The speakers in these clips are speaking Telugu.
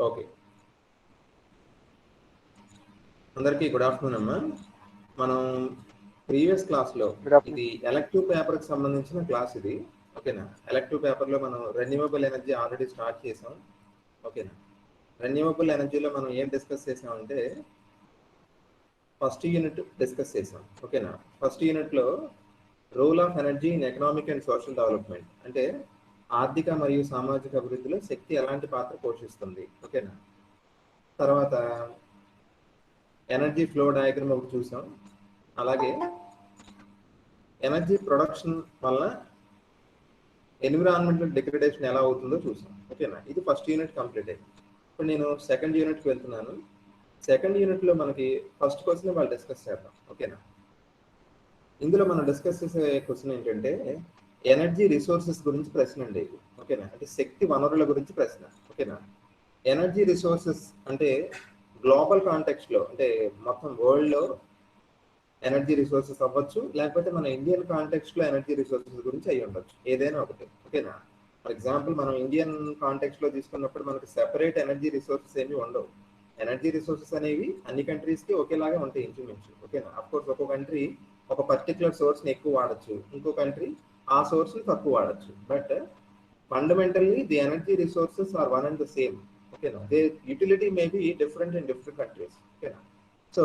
ఓకే, అందరికీ గుడ్ ఆఫ్టర్నూన్ అమ్మా. మనం ప్రీవియస్ క్లాస్లో ఇది ఎలక్టివ్ పేపర్కి సంబంధించిన క్లాస్ ఇది. ఓకేనా, ఎలక్టివ్ పేపర్లో మనం రెన్యూవబుల్ ఎనర్జీ ఆల్రెడీ స్టార్ట్ చేసాం. ఓకేనా, రెన్యూవబుల్ ఎనర్జీలో మనం ఏం డిస్కస్ చేసామంటే ఫస్ట్ యూనిట్ డిస్కస్ చేసాం. ఓకేనా, ఫస్ట్ యూనిట్లో role of energy in economic and social development, అంటే ఆర్థిక మరియు సామాజిక అభివృద్ధిలో శక్తి ఎలాంటి పాత్ర పోషిస్తుంది. ఓకేనా, తర్వాత ఎనర్జీ ఫ్లో డయాగ్రామ్ ఒకటి చూసాం. అలాగే ఎనర్జీ ప్రొడక్షన్ వల్ల ఎన్విరాన్మెంటల్ డిగ్రేడేషన్ ఎలా అవుతుందో చూసాం. ఓకేనా, ఇది ఫస్ట్ యూనిట్ కంప్లీట్ అయింది. ఇప్పుడు నేను సెకండ్ యూనిట్కి వెళ్తున్నాను. సెకండ్ యూనిట్లో మనకి ఫస్ట్ క్వశ్చన్ వాళ్ళు డిస్కస్ చేద్దాం. ఓకేనా, ఇందులో మనం డిస్కస్ చేసే క్వశ్చన్ ఏంటంటే ఎనర్జీ రిసోర్సెస్ గురించి ప్రశ్న అండి. ఓకేనా, అంటే శక్తి వనరుల గురించి ప్రశ్న. ఓకేనా, ఎనర్జీ రిసోర్సెస్ అంటే గ్లోబల్ కాంటెక్స్ట్లో, అంటే మొత్తం వరల్డ్లో ఎనర్జీ రిసోర్సెస్ అవ్వచ్చు, లేకపోతే మన ఇండియన్ కాంటెక్స్ట్లో ఎనర్జీ రిసోర్సెస్ గురించి అయ్యి ఉండొచ్చు, ఏదైనా ఒకటి. ఓకేనా, ఫర్ ఎగ్జాంపుల్ మనం ఇండియన్ కాంటెక్స్ట్లో తీసుకున్నప్పుడు మనకు సెపరేట్ ఎనర్జీ రిసోర్సెస్ ఏమి ఉండవు. ఎనర్జీ రిసోర్సెస్ అనేవి అన్ని కంట్రీస్కి ఒకేలాగా ఉంటాయి ఇంచుమించు. ఓకేనా, అఫ్కోర్స్ ఒక్కో కంట్రీ ఒక పర్టికులర్ సోర్స్ని ఎక్కువ వాడచ్చు, ఇంకో కంట్రీ ఆ సోర్స్ని తక్కువ వాడచ్చు. But fundamentally the energy resources are one and the same. ఓకేనా, they utility may be different in different countries. ఓకేనా, సో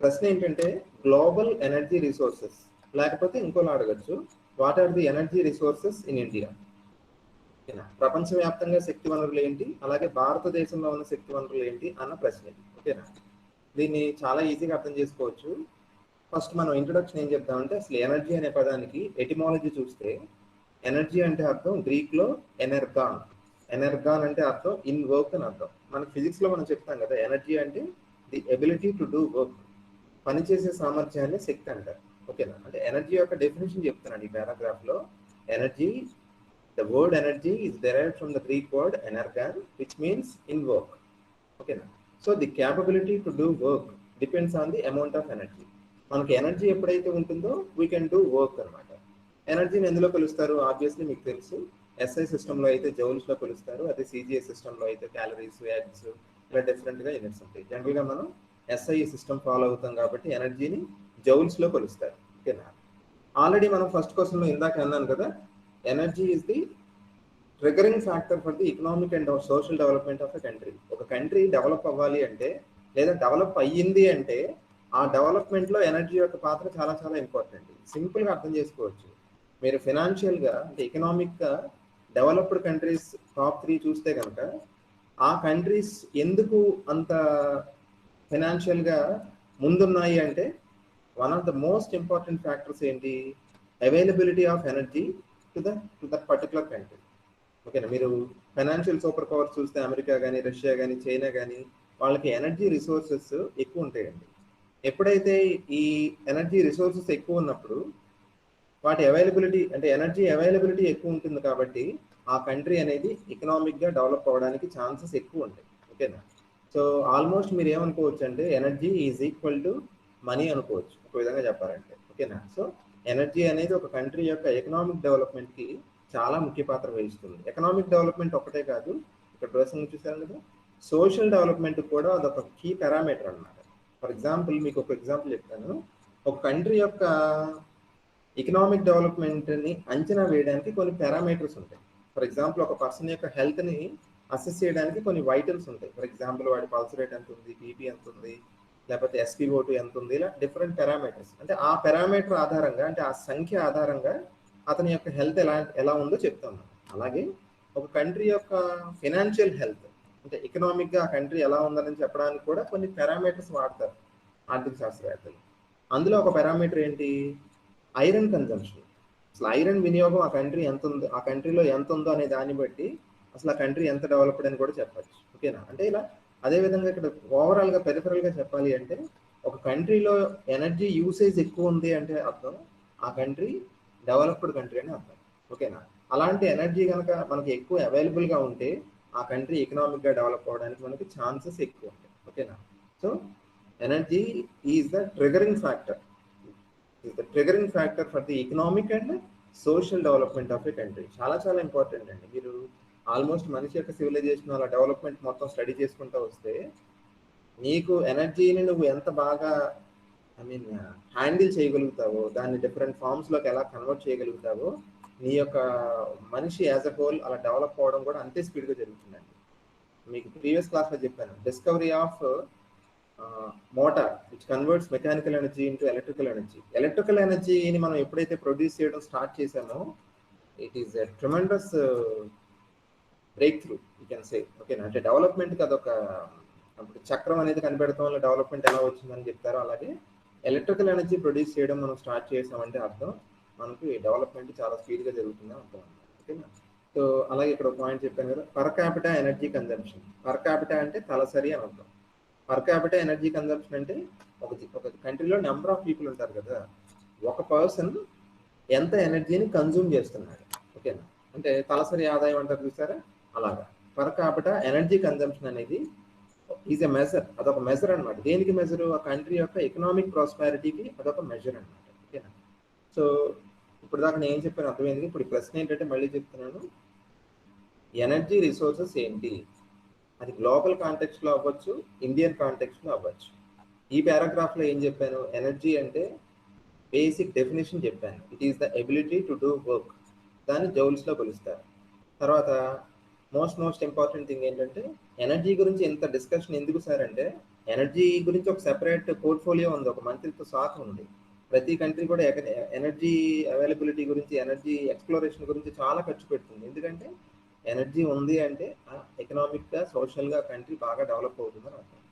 ప్రశ్న ఏంటంటే గ్లోబల్ ఎనర్జీ రిసోర్సెస్, లేకపోతే ఇంకోలా అడగచ్చు, what are the energy resources in India. ఓకేనా, ప్రపంచవ్యాప్తంగా శక్తి వనరులు ఏంటి, అలాగే భారతదేశంలో ఉన్న శక్తి వనరులు ఏంటి అన్న ప్రశ్న ఇది. ఓకేనా, దీన్ని చాలా ఈజీగా అర్థం చేసుకోవచ్చు. ఫస్ట్ మనం ఇంట్రొడక్షన్ ఏం చెప్తామంటే అసలు ఎనర్జీ అనే పదానికి ఎటిమాలజీ చూస్తే ఎనర్జీ అంటే అర్థం గ్రీక్లో ఎనర్గాన్. ఎనర్గాన్ అంటే అర్థం ఇన్ వర్క్ అని అర్థం. మనకి ఫిజిక్స్లో మనం చెప్తాం కదా, ఎనర్జీ అంటే the ability to do work, పనిచేసే సామర్థ్యాన్ని శక్తి అంటారు. ఓకేనా, అంటే ఎనర్జీ యొక్క డెఫినేషన్ చెప్తున్నాను ఈ పారాగ్రాఫ్లో. Energy, the word energy is derived from the Greek word energan, which means in work. ఓకేనా, so the capability to do work depends on the amount of energy. మనకి ఎనర్జీ ఎప్పుడైతే ఉంటుందో వీ కెన్ డూ వర్క్ అనమాట. ఎనర్జీని ఎందులో కొలుస్తారు, ఆబ్వియస్లీ మీకు తెలుసు. ఎస్ఐ సిస్టంలో అయితే జౌల్స్లో కొలుస్తారు, అదే సిజిఎస్ సిస్టంలో అయితే క్యాలరీస్, వ్యాట్స్, ఇలా డిఫరెంట్గా యూనిట్స్ ఉంటాయి. జనరల్గా మనం ఎస్ఐ సిస్టమ్ ఫాలో అవుతాం కాబట్టి ఎనర్జీని జౌల్స్లో కొలుస్తారు. ఓకేనా, ఆల్రెడీ మనం ఫస్ట్ క్వశ్చన్లో ఇందాక అన్నాను కదా, energy is the triggering factor for the economic and social development of a country. ఒక కంట్రీ డెవలప్ అవ్వాలి అంటే, లేదా డెవలప్ అయ్యింది అంటే, ఆ డెవలప్మెంట్లో ఎనర్జీ యొక్క పాత్ర చాలా చాలా ఇంపార్టెంట్. సింపుల్గా అర్థం చేసుకోవచ్చు. మీరు ఫినాన్షియల్గా అంటే ఎకనామిక్గా డెవలప్డ్ కంట్రీస్ టాప్ 3 చూస్తే కనుక ఆ కంట్రీస్ ఎందుకు అంత ఫినాన్షియల్గా ముందున్నాయి అంటే one of the most important factors ఏంటి, availability of energy to that particular country. ఓకేనా, మీరు ఫైనాన్షియల్ సూపర్ పవర్ చూస్తే అమెరికా కానీ, రష్యా కానీ, చైనా కానీ, వాళ్ళకి ఎనర్జీ రిసోర్సెస్ ఎక్కువ ఉంటాయండి. ఎప్పుడైతే ఈ ఎనర్జీ రిసోర్సెస్ ఎక్కువ ఉన్నప్పుడు వాటి అవైలబిలిటీ, అంటే ఎనర్జీ అవైలబిలిటీ ఎక్కువ ఉంటుంది కాబట్టి ఆ కంట్రీ అనేది ఎకనామిక్గా డెవలప్ అవ్వడానికి ఛాన్సెస్ ఎక్కువ ఉంటాయి. ఓకేనా, సో ఆల్మోస్ట్ మీరు ఏమనుకోవచ్చు అంటే energy is equal to money అనుకోవచ్చు, ఒక విధంగా చెప్పాలంటే. ఓకేనా, సో ఎనర్జీ అనేది ఒక కంట్రీ యొక్క ఎకనామిక్ డెవలప్మెంట్కి చాలా ముఖ్య పాత్ర వహిస్తుంది. ఎకనామిక్ డెవలప్మెంట్ ఒకటే కాదు, ఇక్కడ ప్రశ్న చూసాను కదా, సోషల్ డెవలప్మెంట్ కూడా అదొక కీ పారామీటర్ అన్నమాట. ఫర్ ఎగ్జాంపుల్ మీకు ఒక ఎగ్జాంపుల్ చెప్తాను. ఒక కంట్రీ యొక్క ఎకనామిక్ డెవలప్మెంట్ని అంచనా వేయడానికి కొన్ని పారామీటర్స్ ఉంటాయి. ఫర్ ఎగ్జాంపుల్ ఒక పర్సన్ యొక్క హెల్త్ని అసెస్ చేయడానికి కొన్ని వైటల్స్ ఉంటాయి. ఫర్ ఎగ్జాంపుల్ వాడి పల్స్ రేట్ ఎంత ఉంది, బీపీ ఎంత ఉంది, లేకపోతే SpO2 ఎంత ఉంది, ఇలా డిఫరెంట్ పారామీటర్స్. అంటే ఆ పారామీటర్ ఆధారంగా, అంటే ఆ సంఖ్య ఆధారంగా అతని యొక్క హెల్త్ ఎలా ఉందో చెప్తాము. అలాగే ఒక కంట్రీ యొక్క ఫినాన్షియల్ హెల్త్, అంటే ఎకనామిక్గా ఆ కంట్రీ ఎలా ఉందని చెప్పడానికి కూడా కొన్ని పారామీటర్స్ వాడతారు ఆర్థిక శాస్త్రవేత్తలు. అందులో ఒక పారామీటర్ ఏంటి, ఐరన్ కన్జంప్షన్. అసలు ఐరన్ వినియోగం ఆ కంట్రీ ఎంత ఉందో, ఆ కంట్రీలో ఎంత ఉందో అనే దాన్ని బట్టి అసలు ఆ కంట్రీ ఎంత డెవలప్డ్ అని కూడా చెప్పచ్చు. ఓకేనా, అంటే ఇలా అదేవిధంగా ఇక్కడ ఓవరాల్గా పెరిఫరల్గా చెప్పాలి అంటే ఒక కంట్రీలో ఎనర్జీ యూసేజ్ ఎక్కువ ఉంది అంటే అర్థం ఆ కంట్రీ డెవలప్డ్ కంట్రీ అని అర్థం. ఓకేనా, అలాంటి ఎనర్జీ కనుక మనకి ఎక్కువ అవైలబుల్గా ఉంటే ఆ కంట్రీ ఎకనామిక్గా డెవలప్ అవ్వడానికి మనకి ఛాన్సెస్ ఎక్కువ ఉంటాయి. ఓకేనా, so energy is the triggering factor, the triggering factor for the economic and social development of a country. చాలా చాలా ఇంపార్టెంట్ అండి. మీరు ఆల్మోస్ట్ మనిషి యొక్క సివిలైజేషన్ అలా డెవలప్మెంట్ మొత్తం స్టడీ చేసుకుంటూ వస్తే నీకు ఎనర్జీని నువ్వు ఎంత బాగా హ్యాండిల్ చేయగలుగుతావో, దాన్ని డిఫరెంట్ ఫార్మ్స్లోకి ఎలా కన్వర్ట్ చేయగలుగుతావో, నీ యొక్క మనిషి యాజ్ అ హోల్ అలా డెవలప్ అవ్వడం కూడా అంతే స్పీడ్గా జరుగుతుందండి. మీకు ప్రీవియస్ క్లాస్లో చెప్పాను, discovery of motor which converts mechanical energy into electrical energy. Electrical ఎనర్జీని మనం ఎప్పుడైతే ప్రొడ్యూస్ చేయడం స్టార్ట్ చేసామో, it is a tremendous break through you can say. ఓకేనా, అంటే డెవలప్మెంట్కి అదొక, అప్పుడు చక్రం అనేది కనిపెడతాం వల్ల డెవలప్మెంట్ ఎలా వచ్చిందని చెప్తారో, అలాగే ఎలక్ట్రికల్ ఎనర్జీ ప్రొడ్యూస్ చేయడం మనం స్టార్ట్ చేసామంటే అర్థం మనకి డెవలప్మెంట్ చాలా స్పీడ్గా జరుగుతుందని అర్థం. ఓకేనా, సో అలాగే ఇక్కడ ఒక పాయింట్ చెప్పాను కదా, per capita energy consumption. Per capita అంటే తలసరి అని అర్థం. పర్ క్యాపిటా ఎనర్జీ కన్జంప్షన్ అంటే ఒక కంట్రీలో నెంబర్ ఆఫ్ పీపుల్ ఉంటారు కదా, ఒక పర్సన్ ఎంత ఎనర్జీని కన్జ్యూమ్ చేస్తున్నాడు. ఓకేనా, అంటే తలసరి ఆదాయం అంటారు చూసారా, అలాగా పర్ క్యాపిటా ఎనర్జీ కన్జంప్షన్ అనేది ఈజ్ ఎ మెజర్. అదొక మెజర్ అనమాట. దేనికి మెజరు? ఆ కంట్రీ యొక్క ఎకనామిక్ ప్రాస్పారిటీకి అదొక మెజర్ అనమాట. ఓకేనా, సో ఇప్పుడు దాకా నేను ఏం చెప్పాను అర్థమైంది. ఇప్పుడు ఈ ప్రశ్న ఏంటంటే మళ్ళీ చెప్తున్నాను, ఎనర్జీ రిసోర్సెస్ ఏంటి? అది గ్లోబల్ కాంటెక్స్ట్లో అవ్వచ్చు, ఇండియన్ కాంటెక్స్ట్లో అవ్వచ్చు. ఈ పారాగ్రాఫ్లో ఏం చెప్పాను? ఎనర్జీ అంటే బేసిక్ డెఫినేషన్ చెప్పాను. It is the ability to do work. దాన్ని జౌల్స్లో కొలుస్తారు. తర్వాత మోస్ట్ ఇంపార్టెంట్ థింగ్ ఏంటంటే, ఎనర్జీ గురించి ఎంత డిస్కషన్ ఎందుకు సార్ అంటే, ఎనర్జీ గురించి ఒక సెపరేట్ పోర్ట్ఫోలియో ఉంది, ఒక మంత్రిత్వ శాఖ ఉంది. ప్రతి కంట్రీ కూడా ఎనర్జీ అవైలబిలిటీ గురించి, ఎనర్జీ ఎక్స్ప్లోరేషన్ గురించి చాలా ఖర్చు పెడుతుంది. ఎందుకంటే ఎనర్జీ ఉంది అంటే ఎకనామిక్గా, సోషల్గా కంట్రీ బాగా డెవలప్ అవుతుందని అర్థం.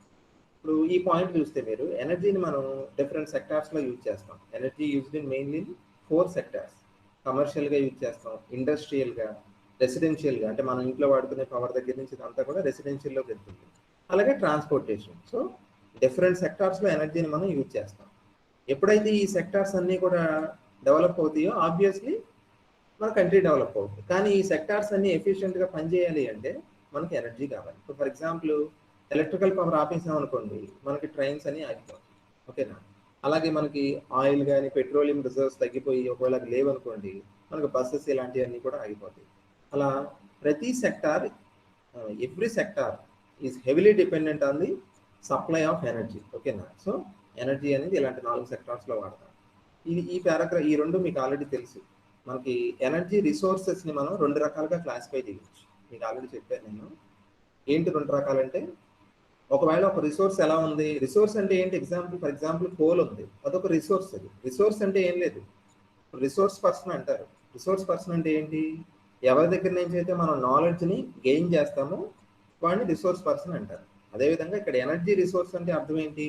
ఇప్పుడు ఈ పాయింట్ చూస్తే మీరు, ఎనర్జీని మనం డిఫరెంట్ సెక్టార్స్లో యూజ్ చేస్తాం. Energy used in mainly 4 sectors. కమర్షియల్గా యూజ్ చేస్తాం, ఇండస్ట్రియల్గా, రెసిడెన్షియల్గా, అంటే మనం ఇంట్లో వాడుకునే పవర్ దగ్గర నుంచి ఇదంతా కూడా రెసిడెన్షియల్లోకి వెళ్తుంది. అలాగే ట్రాన్స్పోర్టేషన్. సో డిఫరెంట్ సెక్టార్స్లో ఎనర్జీని మనం యూజ్ చేస్తాం. ఎప్పుడైతే ఈ సెక్టార్స్ అన్నీ కూడా డెవలప్ అవుతాయో ఆబ్వియస్లీ మన కంట్రీ డెవలప్ అవుతుంది. కానీ ఈ సెక్టార్స్ అన్ని ఎఫిషియెంట్గా పనిచేయాలి అంటే మనకి ఎనర్జీ కావాలి. ఇప్పుడు ఫర్ ఎగ్జాంపుల్ ఎలక్ట్రికల్ పవర్ ఆపేసాం అనుకోండి, మనకి ట్రైన్స్ అని ఆగిపోతాయి. ఓకేనా, అలాగే మనకి ఆయిల్ కానీ పెట్రోలియం రిజర్వ్స్ తగ్గిపోయి ఒకవేళ లేవనుకోండి, మనకు బస్సెస్ ఇలాంటివన్నీ కూడా ఆగిపోతాయి. అలా ప్రతి sector, every sector is heavily dependent on the supply of energy. ఓకేనా, సో ఎనర్జీ అనేది ఇలాంటి 4 సెక్టార్స్లో వాడతాం. ఈ పారాగ్రాఫ్, ఈ రెండు మీకు ఆల్రెడీ తెలుసు. మనకి ఎనర్జీ రిసోర్సెస్ని మనం 2 రకాలుగా క్లాసిఫై చేయవచ్చు. మీకు ఆల్రెడీ చెప్పాను నేను. ఏంటి 2 రకాలంటే, ఒకవేళ ఒక రిసోర్స్ ఎలా ఉంది, రిసోర్స్ అంటే ఏంటి? ఫర్ ఎగ్జాంపుల్ కోల్ ఉంది, అదొక రిసోర్స్. అది రిసోర్స్ అంటే ఏం లేదు, రిసోర్స్ పర్సన్ అంటారు. రిసోర్స్ పర్సన్ అంటే ఏంటి? ఎవరి దగ్గర నుంచి అయితే మనం నాలెడ్జ్ని గెయిన్ చేస్తామో వాడిని రిసోర్స్ పర్సన్ అంటారు. అదేవిధంగా ఇక్కడ ఎనర్జీ రిసోర్స్ అంటే అర్థం ఏంటి?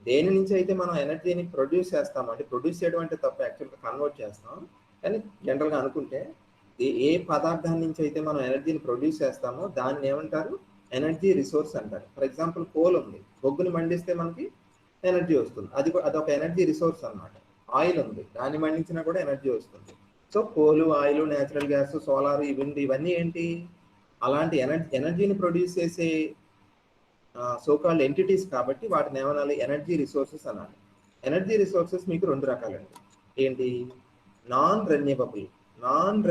దేని నుంచి అయితే మనం ఎనర్జీని ప్రొడ్యూస్ చేస్తామో, అంటే ప్రొడ్యూస్ చేయడం అంటే తప్ప, యాక్చువల్గా కన్వర్ట్ చేస్తాం, కానీ జనరల్గా అనుకుంటే ఏ పదార్థాన్ని నుంచి అయితే మనం ఎనర్జీని ప్రొడ్యూస్ చేస్తామో దాన్ని ఏమంటారు? ఎనర్జీ రిసోర్స్ అంటారు. ఫర్ ఎగ్జాంపుల్ కోల్ ఉంది, బొగ్గుని మండిస్తే మనకి ఎనర్జీ వస్తుంది, అదొక ఎనర్జీ రిసోర్స్ అనమాట. ఆయిల్ ఉంది, దాన్ని మండించినా కూడా ఎనర్జీ వస్తుంది. సో కోలు, ఆయిల్, నేచురల్ గ్యాస్, సోలార్, ఇవన్నీ ఏంటి? అలాంటి ఎనర్జీని ప్రొడ్యూస్ చేసే సోకాల్డ్ ఎంటిటీస్ కాబట్టి వాటిని ఏమనాలి? ఎనర్జీ రిసోర్సెస్ అనాలి. ఎనర్జీ రిసోర్సెస్ మీకు 2 రకాలండి. ఏంటి? నాన్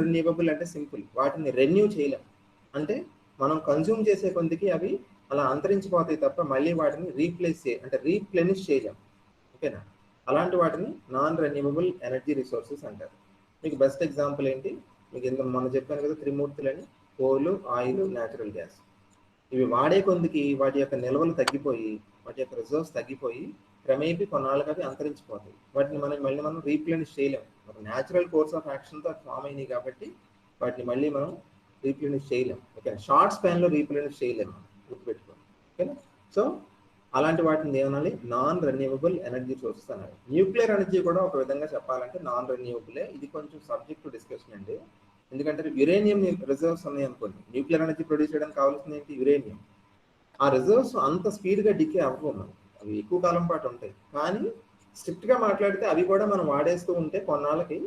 రెన్యూవబుల్ అంటే సింపుల్, వాటిని రెన్యూ చేయలేం. అంటే మనం కన్జ్యూమ్ చేసే కొద్దికి అవి అలా అంతరించిపోతాయి తప్ప మళ్ళీ వాటిని రీప్లెనిష్ చేయలేం. ఓకేనా, అలాంటి వాటిని నాన్ రెన్యూవబుల్ ఎనర్జీ రిసోర్సెస్ అంటారు. మీకు బెస్ట్ ఎగ్జాంపుల్ ఏంటి? మీకు ఇంత మనం చెప్పాను కదా, త్రిమూర్తులని: కోలు, ఆయిల్, న్యాచురల్ గ్యాస్. ఇవి వాడే కొద్దికి వాటి యొక్క నిల్వలు తగ్గిపోయి, వాటి యొక్క రిజర్వ్స్ తగ్గిపోయి క్రమేపీ కొన్నాళ్ళకి అవి అంతరించిపోతాయి. వాటిని మళ్ళీ మనం రీప్లెనిష్ చేయలేం. ఒక న్యాచురల్ కోర్స్ ఆఫ్ యాక్షన్తో ఫామ్ అయినాయి కాబట్టి వాటిని మళ్ళీ మనం రీప్లెనిష్ చేయలేం. ఓకేనా, షార్ట్ స్పాన్లో రీప్లెనిష్ చేయలేము, గుర్తుపెట్టుకోండి. ఓకేనా, సో అలాంటి వాటిని ఏమనాలి? నాన్ రెన్యూవబుల్ ఎనర్జీ సోర్సెస్ అనాలి. న్యూక్లియర్ ఎనర్జీ కూడా ఒక విధంగా చెప్పాలంటే నాన్ రెన్యూవబులే. ఇది కొంచెం సబ్జెక్ట్ టు డిస్కషన్ అండి. ఎందుకంటే యురేనియం రిజర్వ్స్ ఉన్నాయి అనుకోండి, న్యూక్లియర్ ఎనర్జీ ప్రొడ్యూస్ చేయడానికి కావాల్సింది ఏంటి? యురేనియం. ఆ రిజర్వ్స్ అంత స్పీడ్గా డికే అవ్వవు మనకి, అవి ఎక్కువ కాలం పాటు ఉంటాయి. కానీ స్ట్రిక్ట్గా మాట్లాడితే అవి కూడా మనం వాడేస్తూ ఉంటే కొన్నాళ్ళకి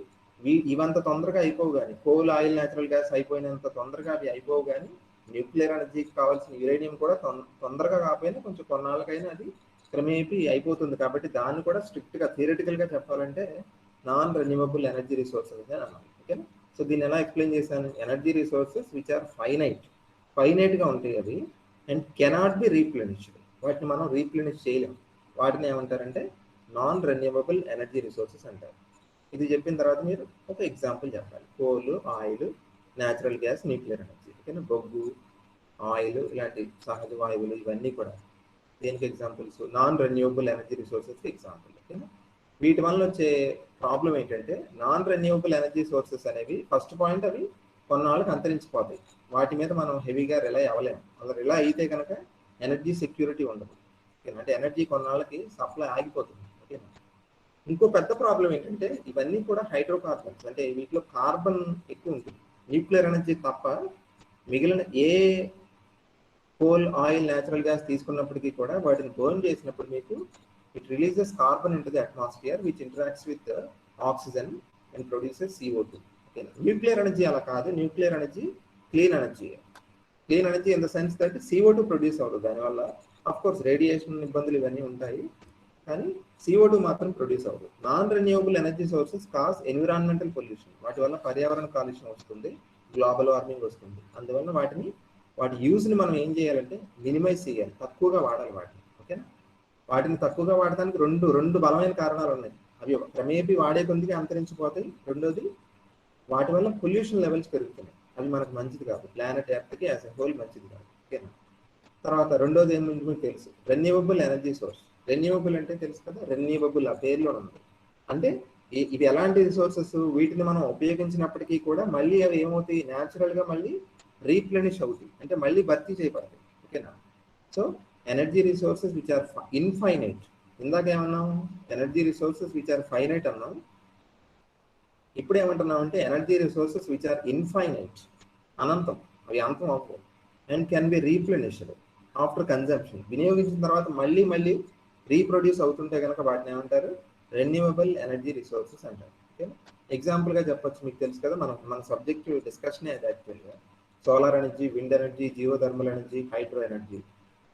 ఇవంత తొందరగా అయిపోవు. కానీ కోల్, ఆయిల్, న్యాచురల్ గ్యాస్ అయిపోయినంత తొందరగా అవి అయిపోవు. కానీ న్యూక్లియర్ ఎనర్జీకి కావాల్సిన యురేనియం కూడా తొందరగా కాకపోయినా కొంచెం కొన్నాళ్ళకైనా అది క్రమేపీ అయిపోతుంది. కాబట్టి దాన్ని కూడా స్ట్రిక్ట్గా థియరిటికల్గా చెప్పాలంటే నాన్ రెన్యూవబుల్ ఎనర్జీ రిసోర్సెస్ అని అన్నాం. ఓకేనా, సో దీన్ని ఎలా ఎక్స్ప్లెయిన్ చేశాను? ఎనర్జీ రిసోర్సెస్ విచ్ ఆర్ ఫైనైట్గా ఉంటాయి అవి, అండ్ కెనాట్ బి రీప్లెనిష్డ్. వాటిని మనం రీప్లెనిష్ చేయలేం. వాటిని ఏమంటారంటే నాన్ రెన్యూవబుల్ ఎనర్జీ రిసోర్సెస్ అంటారు. ఇది చెప్పిన తర్వాత మీరు ఒక ఎగ్జాంపుల్ చెప్పాలి. Coal, oil, natural gas, nuclear energy. ఓకేనా? బొగ్గు, ఆయిల్ ఇలాంటి సహజ వాయువులు ఇవన్నీ కూడా దేనికి ఎగ్జాంపుల్స్? నాన్ రెన్యూవబుల్ ఎనర్జీ రిసోర్సెస్కి ఎగ్జాంపుల్. ఓకేనా? వీటి వల్ల వచ్చే ప్రాబ్లం ఏంటంటే నాన్ రెన్యూవబుల్ ఎనర్జీ సోర్సెస్ అనేవి ఫస్ట్ పాయింట్ అవి కొన్నాళ్ళకి అంతరించిపోతాయి. వాటి మీద మనం హెవీగా రిలై అవ్వలేము. అలా రిలై అయితే కనుక ఎనర్జీ సెక్యూరిటీ ఉండదు. ఓకేనా? అంటే ఎనర్జీ కొన్నాళ్ళకి సప్లై ఆగిపోతుంది. ఓకేనా? ఇంకో పెద్ద ప్రాబ్లం ఏంటంటే ఇవన్నీ కూడా హైడ్రోకార్బన్స్, అంటే వీటిలో కార్బన్ ఎక్కువ ఉంటుంది. న్యూక్లియర్ ఎనర్జీ తప్ప మిగిలిన ఏ కోల్, ఆయిల్, న్యాచురల్ గ్యాస్ తీసుకున్నప్పటికీ కూడా వాటిని బర్న్ చేసినప్పుడు మీకు it releases carbon into the atmosphere which interacts with oxygen and produces CO2. ఓకేనా? న్యూక్లియర్ ఎనర్జీ అలా కాదు. Nuclear energy clean energy. Clean energy in the sense that CO2 produce అవుతుంది. దానివల్ల అఫ్ కోర్స్ రేడియేషన్ ఇబ్బందులు ఇవన్నీ ఉంటాయి, కానీ CO2 మాత్రం ప్రొడ్యూస్ అవుతుంది. Non renewable energy sources cause environmental pollution. వాటి వల్ల పర్యావరణ కాలుష్యం వస్తుంది, గ్లోబల్ వార్మింగ్ వస్తుంది. అందువల్ల వాటి యూజ్ని మనం ఏం చేయాలంటే మినిమైజ్ చేయాలి, తక్కువగా వాడాలి వాటిని. ఓకేనా? వాటిని తక్కువగా వాడడానికి రెండు బలమైన కారణాలు ఉన్నాయి. అవి క్రమేపీ వాడే కొద్దిగా అంతరించిపోతాయి. రెండోది, వాటి వల్ల పొల్యూషన్ లెవెల్స్ పెరుగుతున్నాయి. అవి మనకు మంచిది కాదు, ప్లానెట్ ఎర్త్కి యాజ్ ఎ హోల్ మంచిది కాదు. ఓకేనా? తర్వాత రెండోది ఏమిటి మీకు తెలుసు, రెన్యూవబుల్ ఎనర్జీ సోర్స్. రెన్యూవబుల్ అంటే తెలుసు కదా, రెన్యూవబుల్ ఆ పేరులో ఉంది. అంటే ఇవి ఎలాంటి రిసోర్సెస్, వీటిని మనం ఉపయోగించినప్పటికీ కూడా మళ్ళీ అవి ఏమవుతాయి, న్యాచురల్గా మళ్ళీ రీప్లెనిష్ అవుతాయి, అంటే మళ్ళీ భర్తీ చేయబడతాయి. ఓకేనా? So energy resources which are infinite. ఇందాక ఏమన్నాం? Energy resources which are finite అన్నాం. ఇప్పుడు ఏమంటున్నాం అంటే energy resources which are infinite, అనంతం, అవి అంతం అవ్వవు, and can be replenished after consumption. వినియోగించిన తర్వాత మళ్ళీ రీప్రొడ్యూస్ అవుతుంటే కనుక వాటిని ఏమంటారు? రెన్యూవబుల్ ఎనర్జీ రిసోర్సెస్ అంటారు. ఓకే? ఎగ్జాంపుల్గా చెప్పొచ్చు, మీకు తెలుసు కదా, మన సబ్జెక్ట్ డిస్కషనే అది యాక్చువల్గా. Solar energy, wind energy, geothermal energy, hydro energy.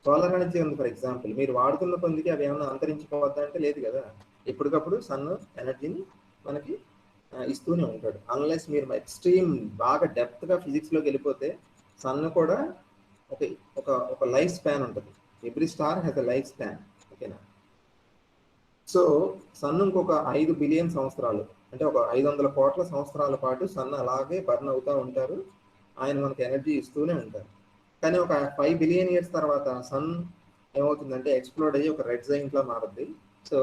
Solar energy ఉంది ఫర్ ఎగ్జాంపుల్, మీరు వాడుతున్న కొద్దికి అవి ఏమైనా అంతరించిపోవద్దా అంటే లేదు కదా. ఎప్పటికప్పుడు సన్ ఎనర్జీని మనకి ఇస్తూనే ఉంటాడు. అన్లెస్ మీరు ఎక్స్ట్రీమ్ బాగా డెప్త్గా ఫిజిక్స్లోకి వెళ్ళిపోతే సన్ కూడా ఒక ఒక ఒక లైఫ్ స్పాన్ ఉంటుంది. Every star has a life span. ఓకేనా? సో సన్ ఇంకొక 5 బిలియన్ సంవత్సరాలు, అంటే ఒక 500 కోట్ల సంవత్సరాల పాటు సన్ అలాగే బర్న్ అవుతూ ఉంటారు. ఆయన మనకు ఎనర్జీ ఇస్తూనే ఉంటారు. కానీ ఒక 5 బిలియన్ ఇయర్స్ తర్వాత సన్ ఏమవుతుందంటే ఎక్స్ప్లోడ్ అయ్యి ఒక రెడ్ జైంట్లా మారుద్ది. సో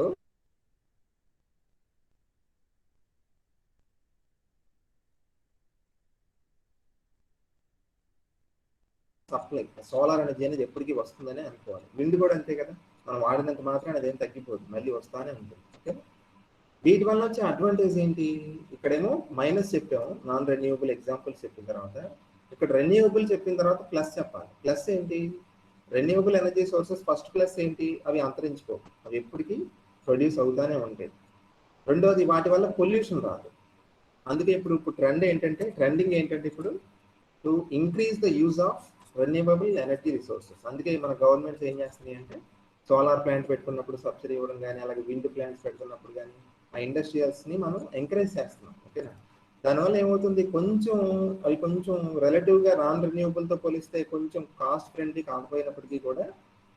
సప్లై సోలార్ ఎనర్జీ అనేది ఎప్పటికీ వస్తుందని అనుకోవాలి. విండ్ కూడా అంతే కదా, మనం వాడినంత మాత్రం అదేం తగ్గిపోదు, మళ్ళీ వస్తానే ఉంటుంది. ఓకే? వీటి వల్ల వచ్చే అడ్వాంటేజ్ ఏంటి? ఇక్కడేమో మైనస్ చెప్పాము, నాన్ రెన్యూవబుల్ ఎగ్జాంపుల్స్ చెప్పిన తర్వాత. ఇక్కడ రెన్యూవబుల్ చెప్పిన తర్వాత ప్లస్ చెప్పాలి. ప్లస్ ఏంటి? Renewable energy sources first plus ఏంటి? అవి అంతరించుకో, అవి ఎప్పటికీ ప్రొడ్యూస్ అవుతానే ఉంటాయి. రెండోది, వాటి వల్ల పొల్యూషన్ రాదు. అందుకే ఇప్పుడు ట్రెండింగ్ ఏంటంటే ఇప్పుడు to increase the use of renewable energy resources. అందుకే మన గవర్నమెంట్స్ ఏం చేస్తున్నాయి అంటే సోలార్ ప్లాంట్ పెట్టుకున్నప్పుడు సబ్సిడీ ఇవ్వడం కానీ, అలాగే విండ్ ప్లాంట్స్ పెట్టుకున్నప్పుడు కానీ ఆ ఇండస్ట్రియల్స్ని మనం ఎంకరేజ్ చేస్తున్నాం. ఓకేనా? దానివల్ల ఏమవుతుంది, కొంచెం రిలేటివ్గా నాన్ రెన్యూవబుల్తో పోలిస్తే కొంచెం కాస్ట్ ఫ్రెండ్లీ కాకపోయినప్పటికీ కూడా,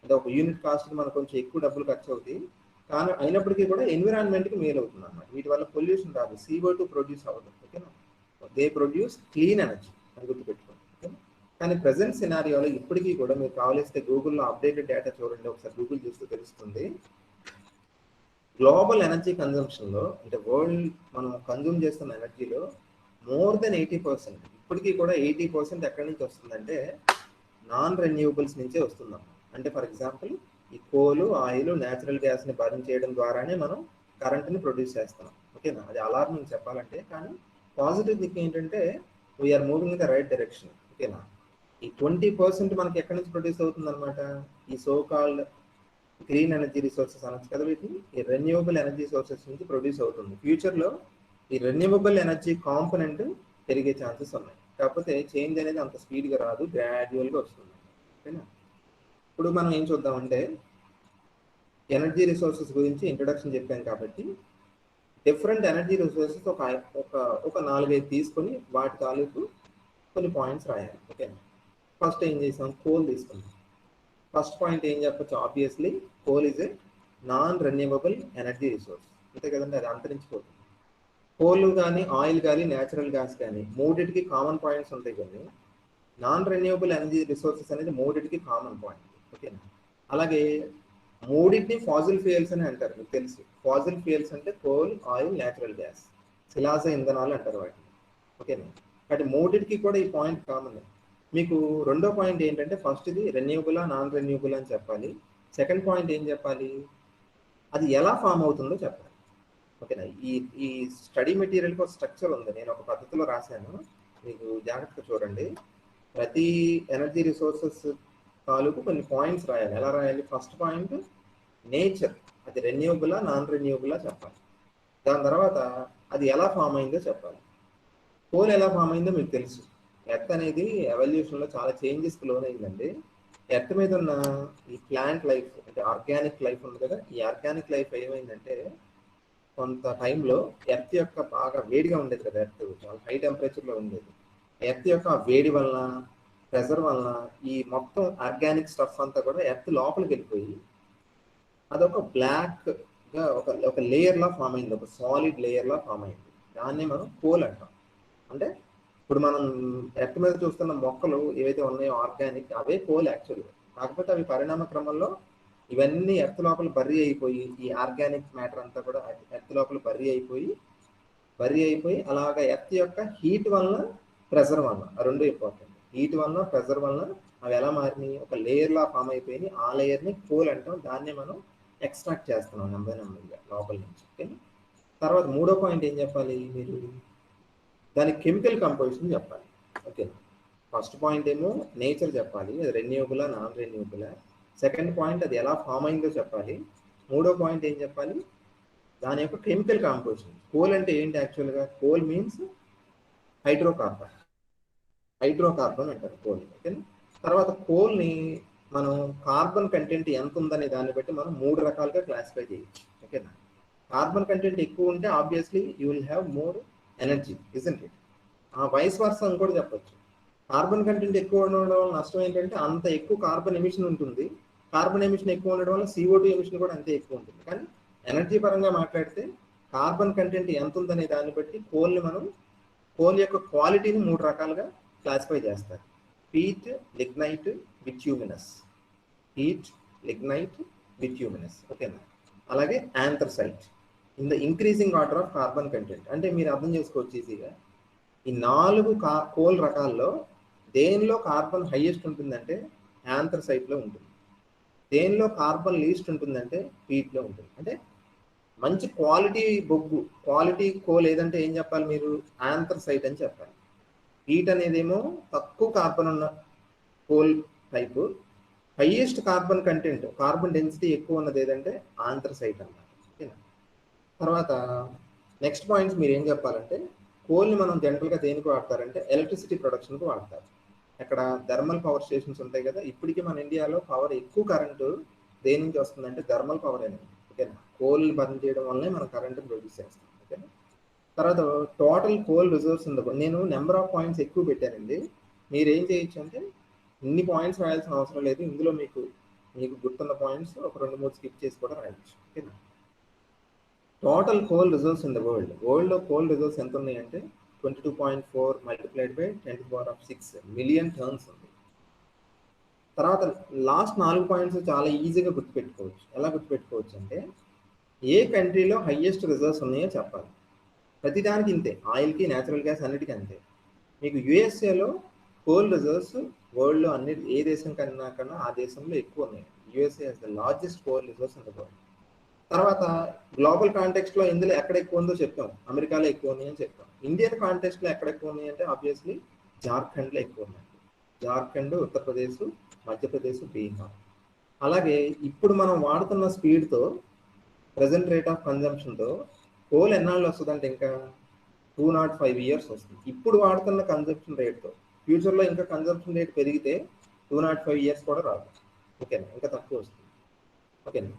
అంటే ఒక యూనిట్ కాస్ట్ మనకు కొంచెం ఎక్కువ డబ్బులు ఖర్చు అవుతాయి, కానీ అయినప్పటికీ కూడా ఎన్విరాన్మెంట్కి మేలు అవుతుంది అన్నమాట. వీటి వల్ల పొల్యూషన్ రాదు, CO2 ప్రొడ్యూస్ అవ్వదు. ఓకేనా? దే ప్రొడ్యూస్ క్లీన్ ఎనర్జీ అని గుర్తుపెట్టుకోండి. కానీ ప్రజెంట్ సినారియోలో ఇప్పటికీ కూడా మీరు కావలిస్తే గూగుల్లో అప్డేటెడ్ డేటా చూడండి, ఒకసారి గూగుల్ చూస్తే తెలుస్తుంది. గ్లోబల్ ఎనర్జీ కన్జంప్షన్లో, అంటే వరల్డ్ మనం కన్జ్యూమ్ చేస్తున్న ఎనర్జీలో మోర్ దెన్ 80%, ఇప్పటికీ కూడా 80% ఎక్కడి నుంచి వస్తుందంటే నాన్ రెన్యూవబుల్స్ నుంచే వస్తున్నాం. అంటే ఫర్ ఎగ్జాంపుల్ ఈ కోలు, ఆయిల్, న్యాచురల్ గ్యాస్ని బర్న్ చేయడం ద్వారానే మనం కరెంట్ని ప్రొడ్యూస్ చేస్తున్నాం. ఓకేనా? అది అలార్మింగ్ చెప్పాలంటే. కానీ పాజిటివ్ థింగ్ ఏంటంటే we're moving in the right direction. ఓకేనా? ఈ 20% మనకి ఎక్కడి నుంచి ప్రొడ్యూస్ అవుతుంది అనమాట, ఈ so called green energy resources అనొచ్చు కదా, వీటిని ఈ రెన్యూవబుల్ ఎనర్జీ సోర్సెస్ నుంచి ప్రొడ్యూస్ అవుతుంది. ఫ్యూచర్లో ఈ రెన్యూవబుల్ ఎనర్జీ కాంపోనెంట్ పెరిగే ఛాన్సెస్ ఉన్నాయి. కాకపోతే చేంజ్ అనేది అంత స్పీడ్గా రాదు, గ్రాడ్యువల్గా వస్తుంది. ఓకేనా? ఇప్పుడు మనం ఏం చూద్దామంటే ఎనర్జీ రిసోర్సెస్ గురించి ఇంట్రొడక్షన్ చెప్పాను కాబట్టి డిఫరెంట్ ఎనర్జీ రిసోర్సెస్ ఒక ఒక ఒక 4-5 తీసుకొని వాటి తాలూకు కొన్ని పాయింట్స్ రాయాలి. ఓకేనా. ఫస్ట్ ఏం చేసాం, కోల్ తీసుకున్నాం. ఫస్ట్ పాయింట్ ఏం చెప్పచ్చు, obviously coal is a non renewable energy resource. అంతే కదండి, అది అంతరించిపోతుంది. కోల్ కానీ ఆయిల్ కానీ న్యాచురల్ గ్యాస్ కానీ మూడింటికి కామన్ పాయింట్స్ ఉంటాయి. కానీ నాన్ రెన్యూవబుల్ ఎనర్జీ రిసోర్సెస్ అనేది మూడింటికి కామన్ పాయింట్. ఓకేనా. అలాగే మూడింటిని ఫాజిల్ ఫ్యూయల్స్ అని అంటారు, మీకు తెలుసు. ఫాజిల్ ఫ్యూయల్స్ అంటే కోల్, ఆయిల్, న్యాచురల్ గ్యాస్, శిలాజ ఇంధనాలు అంటారు వాటిని. ఓకేనా. కాబట్టి మూడింటికి కూడా ఈ పాయింట్ కామన్. మీకు రెండో పాయింట్ ఏంటంటే, ఫస్ట్ ఇది రెన్యూబులా నాన్ రెన్యూబుల్ అని చెప్పాలి. సెకండ్ పాయింట్ ఏం చెప్పాలి, అది ఎలా ఫామ్ అవుతుందో చెప్పాలి. ఓకేనా. ఈ స్టడీ మెటీరియల్కి ఒక స్ట్రక్చర్ ఉంది, నేను ఒక పద్ధతిలో రాశాను, మీకు జాగ్రత్తగా చూడండి. ప్రతి ఎనర్జీ రిసోర్సెస్ తాలూకు కొన్ని పాయింట్స్ రాయాలి. ఎలా రాయాలి, ఫస్ట్ పాయింట్ నేచర్, అది రెన్యూబులా నాన్ రెన్యూబులా చెప్పాలి. దాని తర్వాత అది ఎలా ఫామ్ అయిందో చెప్పాలి. కోల్ ఎలా ఫామ్ అయిందో మీకు తెలుసు. ఎర్త్ అనేది ఎవల్యూషన్లో చాలా చేంజెస్కి లోనైందండి. ఎర్త్ మీద ఉన్న ఈ ప్లాంట్ లైఫ్ అంటే ఆర్గానిక్ లైఫ్ ఉంది కదా, ఈ ఆర్గానిక్ లైఫ్ ఏమైందంటే, కొంత టైంలో ఎర్త్ యొక్క బాగా వేడిగా ఉండేది కదా, ఎర్త్ చాలా హై టెంపరేచర్లో ఉండేది. ఎర్త్ యొక్క వేడి వలన, ప్రెజర్ వలన ఈ మొత్తం ఆర్గానిక్ స్టఫ్ అంతా కూడా ఎర్త్ లోపలికి వెళ్ళిపోయి అదొక బ్లాక్గా ఒక లేయర్లా ఫామ్ అయింది, ఒక సాలిడ్ లేయర్లా ఫామ్ అయింది. దాన్నే మనం కోల్ అంటాం. అంటే ఇప్పుడు మనం ఎర్త్ మీద చూస్తున్న మొక్కలు ఏవైతే ఉన్నాయో ఆర్గానిక్, అవే కోల్ యాక్చువల్గా. కాకపోతే అవి పరిణామ క్రమంలో ఇవన్నీ ఎర్త్ లోపల బర్రీ అయిపోయి, ఈ ఆర్గానిక్ మ్యాటర్ అంతా కూడా ఎర్త్ లోపల బర్రీ అయిపోయి అలాగా ఎర్త్ యొక్క హీట్ వలన, ప్రెజర్ వలన, ఆ రెండు ఇంపార్టెంట్. హీట్ వలన, ప్రెజర్ వలన అవి ఎలా మారినాయి, ఒక లేయర్లా ఫామ్ అయిపోయి ఆ లేయర్ని కోల్ అంటాం. దాన్నే మనం ఎక్స్ట్రాక్ట్ చేస్తున్నాం నెమ్మదిగా లోపల నుంచి. ఓకే. తర్వాత మూడో పాయింట్ ఏం చెప్పాలి మీరు, దాని కెమికల్ కంపోజిషన్ చెప్పాలి. ఓకే. ఫస్ట్ పాయింట్ ఏమో నేచర్ చెప్పాలి, అది రెన్యూబులా నాన్ రెన్యూబులా. సెకండ్ పాయింట్ అది ఎలా ఫామ్ అయిందో చెప్పాలి. మూడో పాయింట్ ఏం చెప్పాలి, దాని యొక్క కెమికల్ కాంపోజిషన్. కోల్ అంటే ఏంటి యాక్చువల్గా, కోల్ మీన్స్ హైడ్రోకార్బన్ అంటారు కోల్. ఓకే. తర్వాత కోల్ని మనం కార్బన్ కంటెంట్ ఎంత ఉందనే దాన్ని బట్టి మనం 3 రకాలుగా క్లాసిఫై చేయొచ్చు. ఓకేనా. కార్బన్ కంటెంట్ ఎక్కువ ఉంటే obviously you will have more energy, isn't it. Vice versa అని కూడా చెప్పొచ్చు. కార్బన్ కంటెంట్ ఎక్కువ ఉండడం వల్ల నష్టం ఏంటంటే, అంత ఎక్కువ కార్బన్ ఎమిషన్ ఉంటుంది. కార్బన్ ఎమిషన్ ఎక్కువ ఉండడం వల్ల CO2 ఎమిషన్ కూడా అంతే ఎక్కువ ఉంటుంది. కానీ ఎనర్జీ పరంగా మాట్లాడితే కార్బన్ కంటెంట్ ఎంత ఉందనే దాన్ని బట్టి కోల్ యొక్క క్వాలిటీని 3 రకాలుగా క్లాసిఫై చేస్తారు. Peat, lignite, bituminous. ఓకేనా. అలాగే anthracite in the increasing order of carbon content. అంటే మీరు అర్థం చేసుకోవచ్చు ఈజీగా, ఈ 4 కోల్ రకాల్లో దేనిలో కార్బన్ హైయెస్ట్ ఉంటుందంటే యాంథ్రసైట్లో ఉంటుంది. దేనిలో కార్బన్ లీస్ట్ ఉంటుందంటే పీట్లో ఉంటుంది. అంటే మంచి క్వాలిటీ బొగ్గు, క్వాలిటీ కోల్ ఏదంటే ఏం చెప్పాలి మీరు, యాంథ్రసైట్ అని చెప్పాలి. పీట్ అనేదేమో తక్కువ కార్బన్ ఉన్న coal type, highest carbon content, carbon density ఎక్కువ ఉన్నది ఏదంటే యాంథ్రసైట్ అన్నమాట. ఓకేనా. తర్వాత నెక్స్ట్ పాయింట్స్ మీరు ఏం చెప్పాలంటే, కోల్ని మనం జనరల్గా దేనికి వాడతారంటే ఎలక్ట్రిసిటీ ప్రొడక్షన్కి వాడతారు. అక్కడ థర్మల్ పవర్ స్టేషన్స్ ఉంటాయి కదా, ఇప్పటికీ మన ఇండియాలో పవర్ ఎక్కువ కరెంటు దేని నుంచి వస్తుందంటే థర్మల్ పవర్ అనేది. ఓకేనా. కోల్ బర్న్ చేయడం వల్లనే మనం కరెంట్ ప్రొడ్యూస్ చేస్తాం. ఓకేనా. తర్వాత టోటల్ కోల్ రిజర్వ్స్ ఉంది. నేను నెంబర్ ఆఫ్ పాయింట్స్ ఎక్కువ పెట్టానండి. మీరు ఏం చేయొచ్చు అంటే ఇన్ని పాయింట్స్ రాయాల్సిన అవసరం లేదు, ఇందులో మీకు గుర్తున్న పాయింట్స్ ఒక 2-3 స్కిప్ చేసి కూడా రాయొచ్చు. ఓకేనా. Total coal reserves in the వరల్డ్లో కోల్ రిజర్వ్స్ ఎంత ఉన్నాయంటే 22.4 మల్టిప్లైడ్ బై 10⁶ మిలియన్ టర్న్స్ ఉంది. తర్వాత లాస్ట్ 4 పాయింట్స్ చాలా ఈజీగా గుర్తుపెట్టుకోవచ్చు. ఎలా గుర్తుపెట్టుకోవచ్చు అంటే, ఏ కంట్రీలో హైయెస్ట్ రిజర్వ్స్ ఉన్నాయో చెప్పాలి. ప్రతిదానికి ఇంతే, ఆయిల్కి, న్యాచురల్ గ్యాస్ అన్నిటికీ అంతే. మీకు యుఎస్ఏలో కోల్ రిజర్వ్స్ వరల్డ్లో ఏ దేశం కన్నా ఆ దేశంలో ఎక్కువ ఉన్నాయి. USA has the largest coal reserves in the world. తర్వాత గ్లోబల్ కాంటెక్స్ట్లో ఇందులో ఎక్కడ ఎక్కువ ఉందో చెప్పాం, అమెరికాలో ఎక్కువ ఉన్నాయి అని చెప్పాం. ఇండియన్ కాంటెక్స్ట్లో ఎక్కడ ఎక్కువ ఉన్నాయి అంటే ఆబ్వియస్లీ జార్ఖండ్లో ఎక్కువ ఉన్నాయి. జార్ఖండ్, ఉత్తరప్రదేశ్, మధ్యప్రదేశ్, బీహార్. అలాగే ఇప్పుడు మనం వాడుతున్న స్పీడ్తో, ప్రజెంట్ రేట్ ఆఫ్ కన్జంప్షన్తో కోల్ ఎన్నాళ్ళు వస్తుందంటే ఇంకా 205 ఇయర్స్ వస్తుంది. ఇప్పుడు వాడుతున్న కన్జంప్షన్ రేట్తో. ఫ్యూచర్లో ఇంకా కన్జంప్షన్ రేట్ పెరిగితే 205 ఇయర్స్ కూడా రాదు. ఓకేనా, ఇంకా తక్కువ వస్తుంది. ఓకేనా.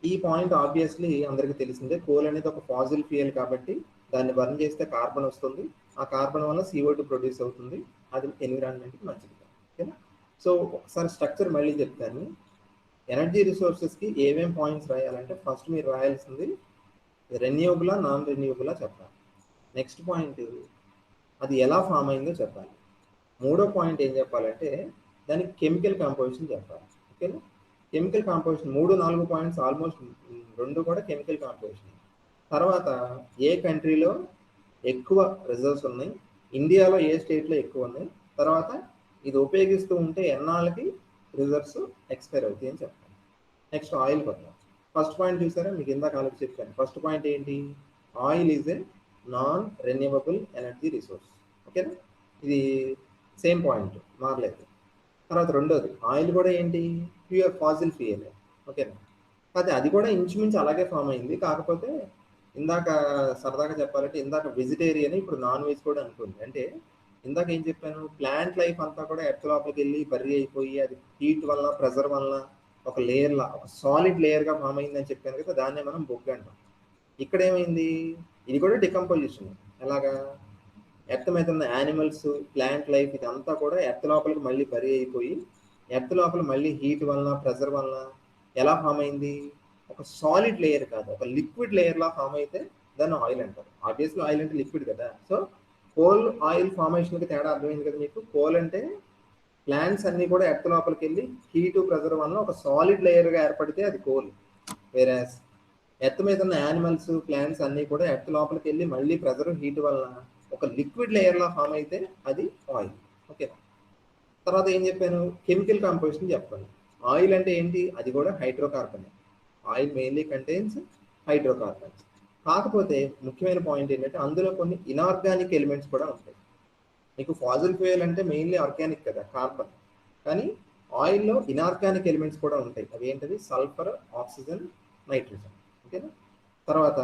ఈ పాయింట్ ఆబ్వియస్లీ అందరికీ తెలిసిందే. కోల్ అనేది ఒక ఫాజిల్ ఫ్యూయల్ కాబట్టి దాన్ని బర్న్ చేస్తే కార్బన్ వస్తుంది. ఆ కార్బన్ వల్ల CO2 ప్రొడ్యూస్ అవుతుంది. అది ఎన్విరాన్మెంట్కి మంచిది. ఓకేనా? సో ఒకసారి స్ట్రక్చర్ మళ్ళీ చెప్తాను. ఎనర్జీ రిసోర్సెస్కి ఏమేం పాయింట్స్ రాయాలంటే ఫస్ట్ మీరు రాయాల్సింది రెన్యూబులా నాన్ రెన్యూబులా చెప్పాలి. నెక్స్ట్ పాయింట్ అది ఎలా ఫామ్ అయిందో చెప్పాలి. మూడో పాయింట్ ఏం చెప్పాలంటే దానికి కెమికల్ కాంపోజిషన్ చెప్పాలి. ఓకేనా? కెమికల్ కాంపోజిషన్ 3-4 పాయింట్స్ ఆల్మోస్ట్ 2 కూడా కెమికల్ కాంపోజిషన్. తర్వాత ఏ కంట్రీలో ఎక్కువ రిజర్వ్స్ ఉన్నాయి, ఇండియాలో ఏ స్టేట్లో ఎక్కువ ఉన్నాయి, తర్వాత ఇది ఉపయోగిస్తూ ఉంటే ఎన్నాళ్ళకి రిజర్వ్స్ ఎక్స్పైర్ అవుతాయి అని చెప్పాలి. నెక్స్ట్ ఆయిల్ కొద్దాం. ఫస్ట్ పాయింట్ చూసారా, మీకు ఇందాక ఆలోచి చెప్పాను. ఫస్ట్ పాయింట్ ఏంటి? Oil is a non renewable energy resource. ఓకేనా? ఇది సేమ్ పాయింట్ మారలేదు. తర్వాత రెండోది ఆయిల్ కూడా ఏంటి? Pure Faasil fuel. ఓకేనా? అయితే అది కూడా ఇంచుమించు అలాగే ఫామ్ అయింది. కాకపోతే ఇందాక సరదాగా చెప్పాలంటే ఇందాక వెజిటేరియన్, ఇప్పుడు నాన్ వెజ్ కూడా అనుకుంది. అంటే ఇందాక ఏం చెప్పాను, ప్లాంట్ లైఫ్ అంతా కూడా ఎర్త్ లోపలికి వెళ్ళి బర్రీ అయిపోయి అది హీట్ వల్ల ప్రెజర్ వల్ల ఒక లేయర్లా ఒక సాలిడ్ లేయర్గా ఫామ్ అయిందని చెప్పాను కదా, దాన్నే మనం బొగ్గు అంటాం. ఇక్కడ ఏమైంది? ఇది కూడా డికంపోజిషన్. ఎలాగా? ఎర్త్ మీద ఉన్న యానిమల్స్, ప్లాంట్ లైఫ్ ఇదంతా కూడా ఎర్త్ లోపలికి మళ్ళీ బరీ అయిపోయి ఎర్త్ లోపల మళ్ళీ హీట్ వలన ప్రెజర్ వలన ఎలా ఫామ్ అయింది? ఒక సాలిడ్ లేయర్ కాదు, ఒక లిక్విడ్ లేయర్లా ఫామ్ అయితే దాన్ని ఆయిల్ అంటారు. ఆబ్వియస్లీ ఆయిల్ అంటే లిక్విడ్ కదా. సో కోల్ ఆయిల్ ఫార్మేషన్కి తేడా అర్థమైంది కదా మీకు. కోల్ అంటే ప్లాంట్స్ అన్నీ కూడా ఎర్త్ లోపలికి వెళ్ళి హీటు ప్రెజర్ వలన ఒక సాలిడ్ లేయర్గా ఏర్పడితే అది కోల్. వేరాస్ ఎర్త్ మీద ఉన్న యానిమల్స్, ప్లాంట్స్ అన్నీ కూడా ఎర్త్ లోపలికి వెళ్ళి మళ్ళీ ప్రెజర్ హీట్ వలన ఒక లిక్విడ్ లేయర్లా ఫామ్ అయితే అది ఆయిల్. ఓకే. తర్వాత ఏం చెప్పాను? కెమికల్ కాంపోజిషన్ చెప్పాను. ఆయిల్ అంటే ఏంటి? అది కూడా hydrocarbon. Oil mainly contains hydrocarbons. కాకపోతే ముఖ్యమైన పాయింట్ ఏంటంటే అందులో కొన్ని ఇనార్గానిక్ ఎలిమెంట్స్ కూడా ఉంటాయి. మీకు ఫాజిల్ ఫ్యూయల్ అంటే మెయిన్లీ ఆర్గానిక్ కదా, కార్బన్. కానీ ఆయిల్లో ఇనార్గానిక్ ఎలిమెంట్స్ కూడా ఉంటాయి. అవి ఏంటది? Sulphur, oxygen, nitrogen. ఓకేనా? తర్వాత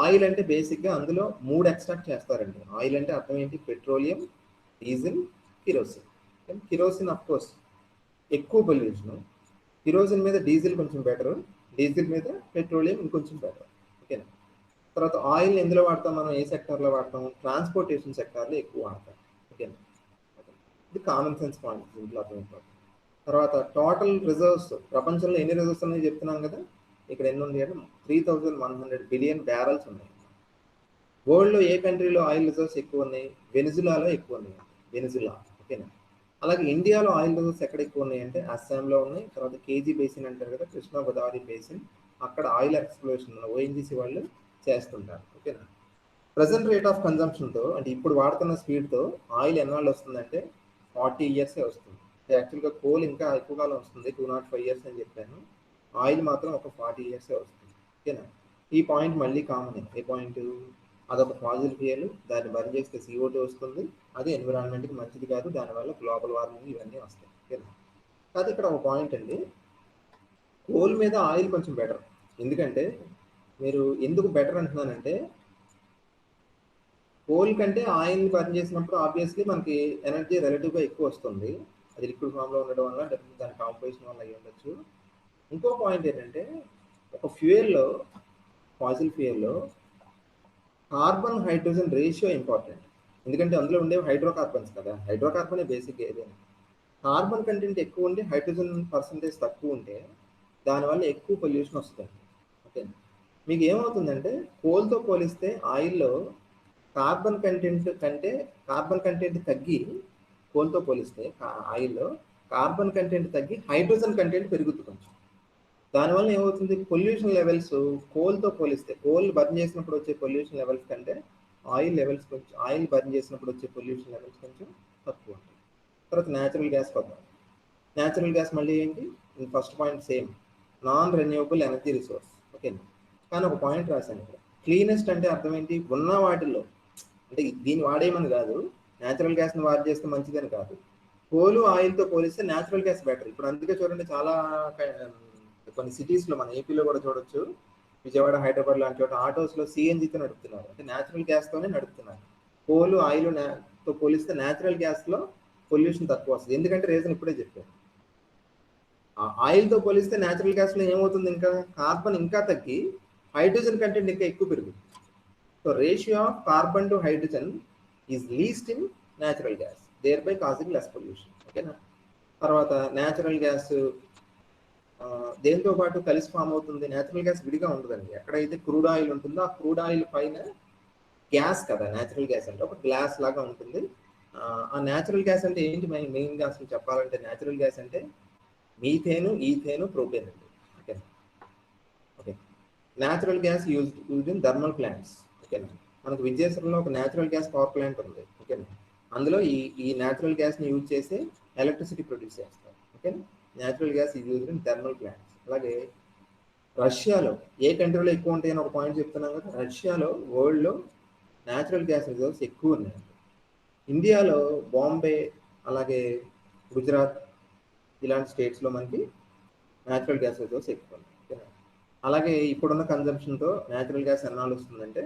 ఆయిల్ అంటే బేసిక్గా అందులో 3 ఎక్స్ట్రాక్ట్ చేస్తారండి. ఆయిల్ అంటే అర్థం ఏంటి? Petroleum, diesel, kerosene. Kerosene of course ఎక్కువ పొల్యూషన్. కిరోసిన్ మీద డీజిల్ కొంచెం బెటర్, డీజిల్ మీద పెట్రోలియం ఇంకొంచెం బెటర్. ఓకేనా? తర్వాత ఆయిల్ ఎందులో వాడతాం మనం? ఏ సెక్టార్లో వాడతాం? ట్రాన్స్పోర్టేషన్ సెక్టార్లో ఎక్కువ వాడతాం. ఓకేనా? ఇది కామన్ సెన్స్ పాయింట్, దీంట్లో అర్థమైపోతుంది. తర్వాత టోటల్ రిజర్వ్స్, ప్రపంచంలో ఎన్ని రిజర్వ్స్ ఉన్నాయో చెప్తున్నాం కదా. ఇక్కడ ఎన్ని ఉన్నాయి అంటే 3100 బిలియన్ బ్యారల్స్ ఉన్నాయి. వరల్డ్లో ఏ కంట్రీలో ఆయిల్ రిజర్వ్స్ ఎక్కువ ఉన్నాయి? వెనిజులాలో ఎక్కువ ఉన్నాయి. వెనిజులా. ఓకేనా? అలాగే ఇండియాలో ఆయిల్ రిజర్వ్స్ ఎక్కడ ఎక్కువ ఉన్నాయి అంటే అస్సాంలో ఉన్నాయి. తర్వాత కేజీ బేసిన్ అంటారు కదా, కృష్ణా గోదావరి బేసిన్, అక్కడ ఆయిల్ ఎక్స్ప్లోరేషన్ ONGC వాళ్ళు చేస్తుంటారు. ఓకేనా? ప్రజెంట్ రేట్ ఆఫ్ కన్జంప్షన్తో, అంటే ఇప్పుడు వాడుతున్న స్పీడ్తో ఆయిల్ ఎన్నాళ్ళు వస్తుందంటే 40 ఇయర్సే వస్తుంది. యాక్చువల్గా కోల్ ఇంకా ఎక్కువ కాలం వస్తుంది, 205 ఇయర్స్ అని చెప్పాను. ఆయిల్ మాత్రం ఒక 40 ఇయర్సే వస్తుంది. ఓకేనా? ఈ పాయింట్ మళ్ళీ కామన్. ఏ పాయింట్? అదొక ఫాజిల్ ఫ్యూయల్, దాన్ని బర్న్ చేస్తే CO2 వస్తుంది. అది ఎన్విరాన్మెంట్కి మంచిది కాదు, దానివల్ల గ్లోబల్ వార్మింగ్ ఇవన్నీ వస్తాయి. ఓకేనా? కాదు ఇక్కడ ఒక పాయింట్ అండి, కోల్ మీద ఆయిల్ కొంచెం బెటర్. ఎందుకంటే మీరు ఎందుకు బెటర్ అంటున్నానంటే కోల్ కంటే ఆయిల్ బర్న్ చేసినప్పుడు ఆబ్వియస్లీ మనకి ఎనర్జీ రిలేటివ్గా ఎక్కువ వస్తుంది. అది లిక్విడ్ ఫామ్లో ఉండడం వల్ల, డెఫినెట్లీ దాని కాంపోజిషన్ వల్ల అయ్యి ఉండొచ్చు. ఇంకో పాయింట్ ఏంటంటే ఒక ఫ్యూయల్లో, ఫాజిల్ ఫ్యూయల్లో కార్బన్ హైడ్రోజన్ రేషియో ఇంపార్టెంట్. ఎందుకంటే అందులో ఉండేవి హైడ్రోకార్బన్స్ కదా. హైడ్రోకార్బనే బేసిక్ ఏదైనా. కార్బన్ కంటెంట్ ఎక్కువ ఉంటే హైడ్రోజన్ పర్సంటేజ్ తక్కువ ఉంటే దానివల్ల ఎక్కువ పొల్యూషన్ వస్తుంది. ఓకే. మీకు ఏమవుతుందంటే కోల్తో పోలిస్తే ఆయిల్లో కార్బన్ కంటెంట్ తగ్గి, కోల్తో పోలిస్తే ఆయిల్లో కార్బన్ కంటెంట్ తగ్గి హైడ్రోజన్ కంటెంట్ పెరుగుతుంది కొంచెం. దానివల్ల ఏమవుతుంది? పొల్యూషన్ లెవెల్స్ కోల్తో పోలిస్తే, కోల్ బర్న్ చేసినప్పుడు వచ్చే పొల్యూషన్ లెవెల్స్ కంటే ఆయిల్ బర్న్ చేసినప్పుడు వచ్చే పొల్యూషన్ లెవెల్స్ కొంచెం తక్కువ ఉంటాయి. తర్వాత న్యాచురల్ గ్యాస్ వద్దాం. న్యాచురల్ గ్యాస్ మళ్ళీ ఏంటి? First point same, non renewable energy resource. ఓకేనా? కానీ ఒక పాయింట్ రాశాను ఇక్కడ, క్లీనెస్ట్ అంటే అర్థం ఏంటి? ఉన్న వాటిల్లో, అంటే దీన్ని వాడేయమని కాదు, న్యాచురల్ గ్యాస్ని వాడి చేస్తే మంచిదని కాదు. కోలు ఆయిల్తో పోలిస్తే న్యాచురల్ గ్యాస్ బెటర్. ఇప్పుడు అందుకే చూడండి చాలా కొన్ని సిటీస్లో, మన ఏపీలో కూడా చూడొచ్చు, విజయవాడ, హైదరాబాద్ లాంటి చోట ఆటోస్లో CNGతో నడుపుతున్నారు, అంటే న్యాచురల్ గ్యాస్తోనే నడుపుతున్నారు. కోలు ఆయిల్తో పోలిస్తే న్యాచురల్ గ్యాస్లో పొల్యూషన్ తక్కువ వస్తుంది. ఎందుకంటే రీజన్ ఇప్పుడే చెప్పాను. ఆయిల్తో పోలిస్తే న్యాచురల్ గ్యాస్లో ఏమవుతుంది, ఇంకా కార్బన్ ఇంకా తగ్గి హైడ్రోజన్ కంటెంట్ ఇంకా ఎక్కువ పెరుగుతుంది. So ratio of carbon to hydrogen is least in natural gas, thereby causing less pollution. ఓకేనా. తర్వాత న్యాచురల్ గ్యాస్ దేంతో పాటు కలిసి ఫామ్ అవుతుంది. న్యాచురల్ గ్యాస్ విడిగా ఉండదండి. ఎక్కడైతే క్రూడ్ ఆయిల్ ఉంటుందో ఆ క్రూడ్ ఆయిల్ పైన గ్యాస్ కదా న్యాచురల్ గ్యాస్ అంటే, ఒక గ్లాస్ లాగా ఉంటుంది. ఆ న్యాచురల్ గ్యాస్ అంటే ఏంటి మెయిన్గా అసలు చెప్పాలంటే, న్యాచురల్ గ్యాస్ అంటే మీథేను, ఈథేను, ప్రొపేన్ అండి. Okay okay. Natural gas used in thermal plants. ఓకేనా. మనకు విజయనగరంలో ఒక న్యాచురల్ గ్యాస్ పవర్ ప్లాంట్ ఉంది. ఓకేనా. అందులో ఈ న్యాచురల్ గ్యాస్ని యూజ్ చేసి ఎలక్ట్రిసిటీ ప్రొడ్యూస్ చేస్తారు. ఓకేనా. Natural gas is used in thermal plants. అలాగే రష్యాలో ఏ కంట్రీలో ఎక్కువ ఉంటాయని ఒక పాయింట్ చెప్తున్నాం కదా. రష్యాలో వరల్డ్లో న్యాచురల్ గ్యాస్ రిజర్వ్స్ ఎక్కువ ఉన్నాయి. ఇండియాలో బాంబే, అలాగే గుజరాత్ ఇలాంటి స్టేట్స్లో మనకి న్యాచురల్ గ్యాస్ రిజర్వ్స్ ఎక్కువ ఉన్నాయి. అలాగే ఇప్పుడున్న కన్జంప్షన్తో న్యాచురల్ గ్యాస్ ఎన్నాళ్ళు వస్తుందంటే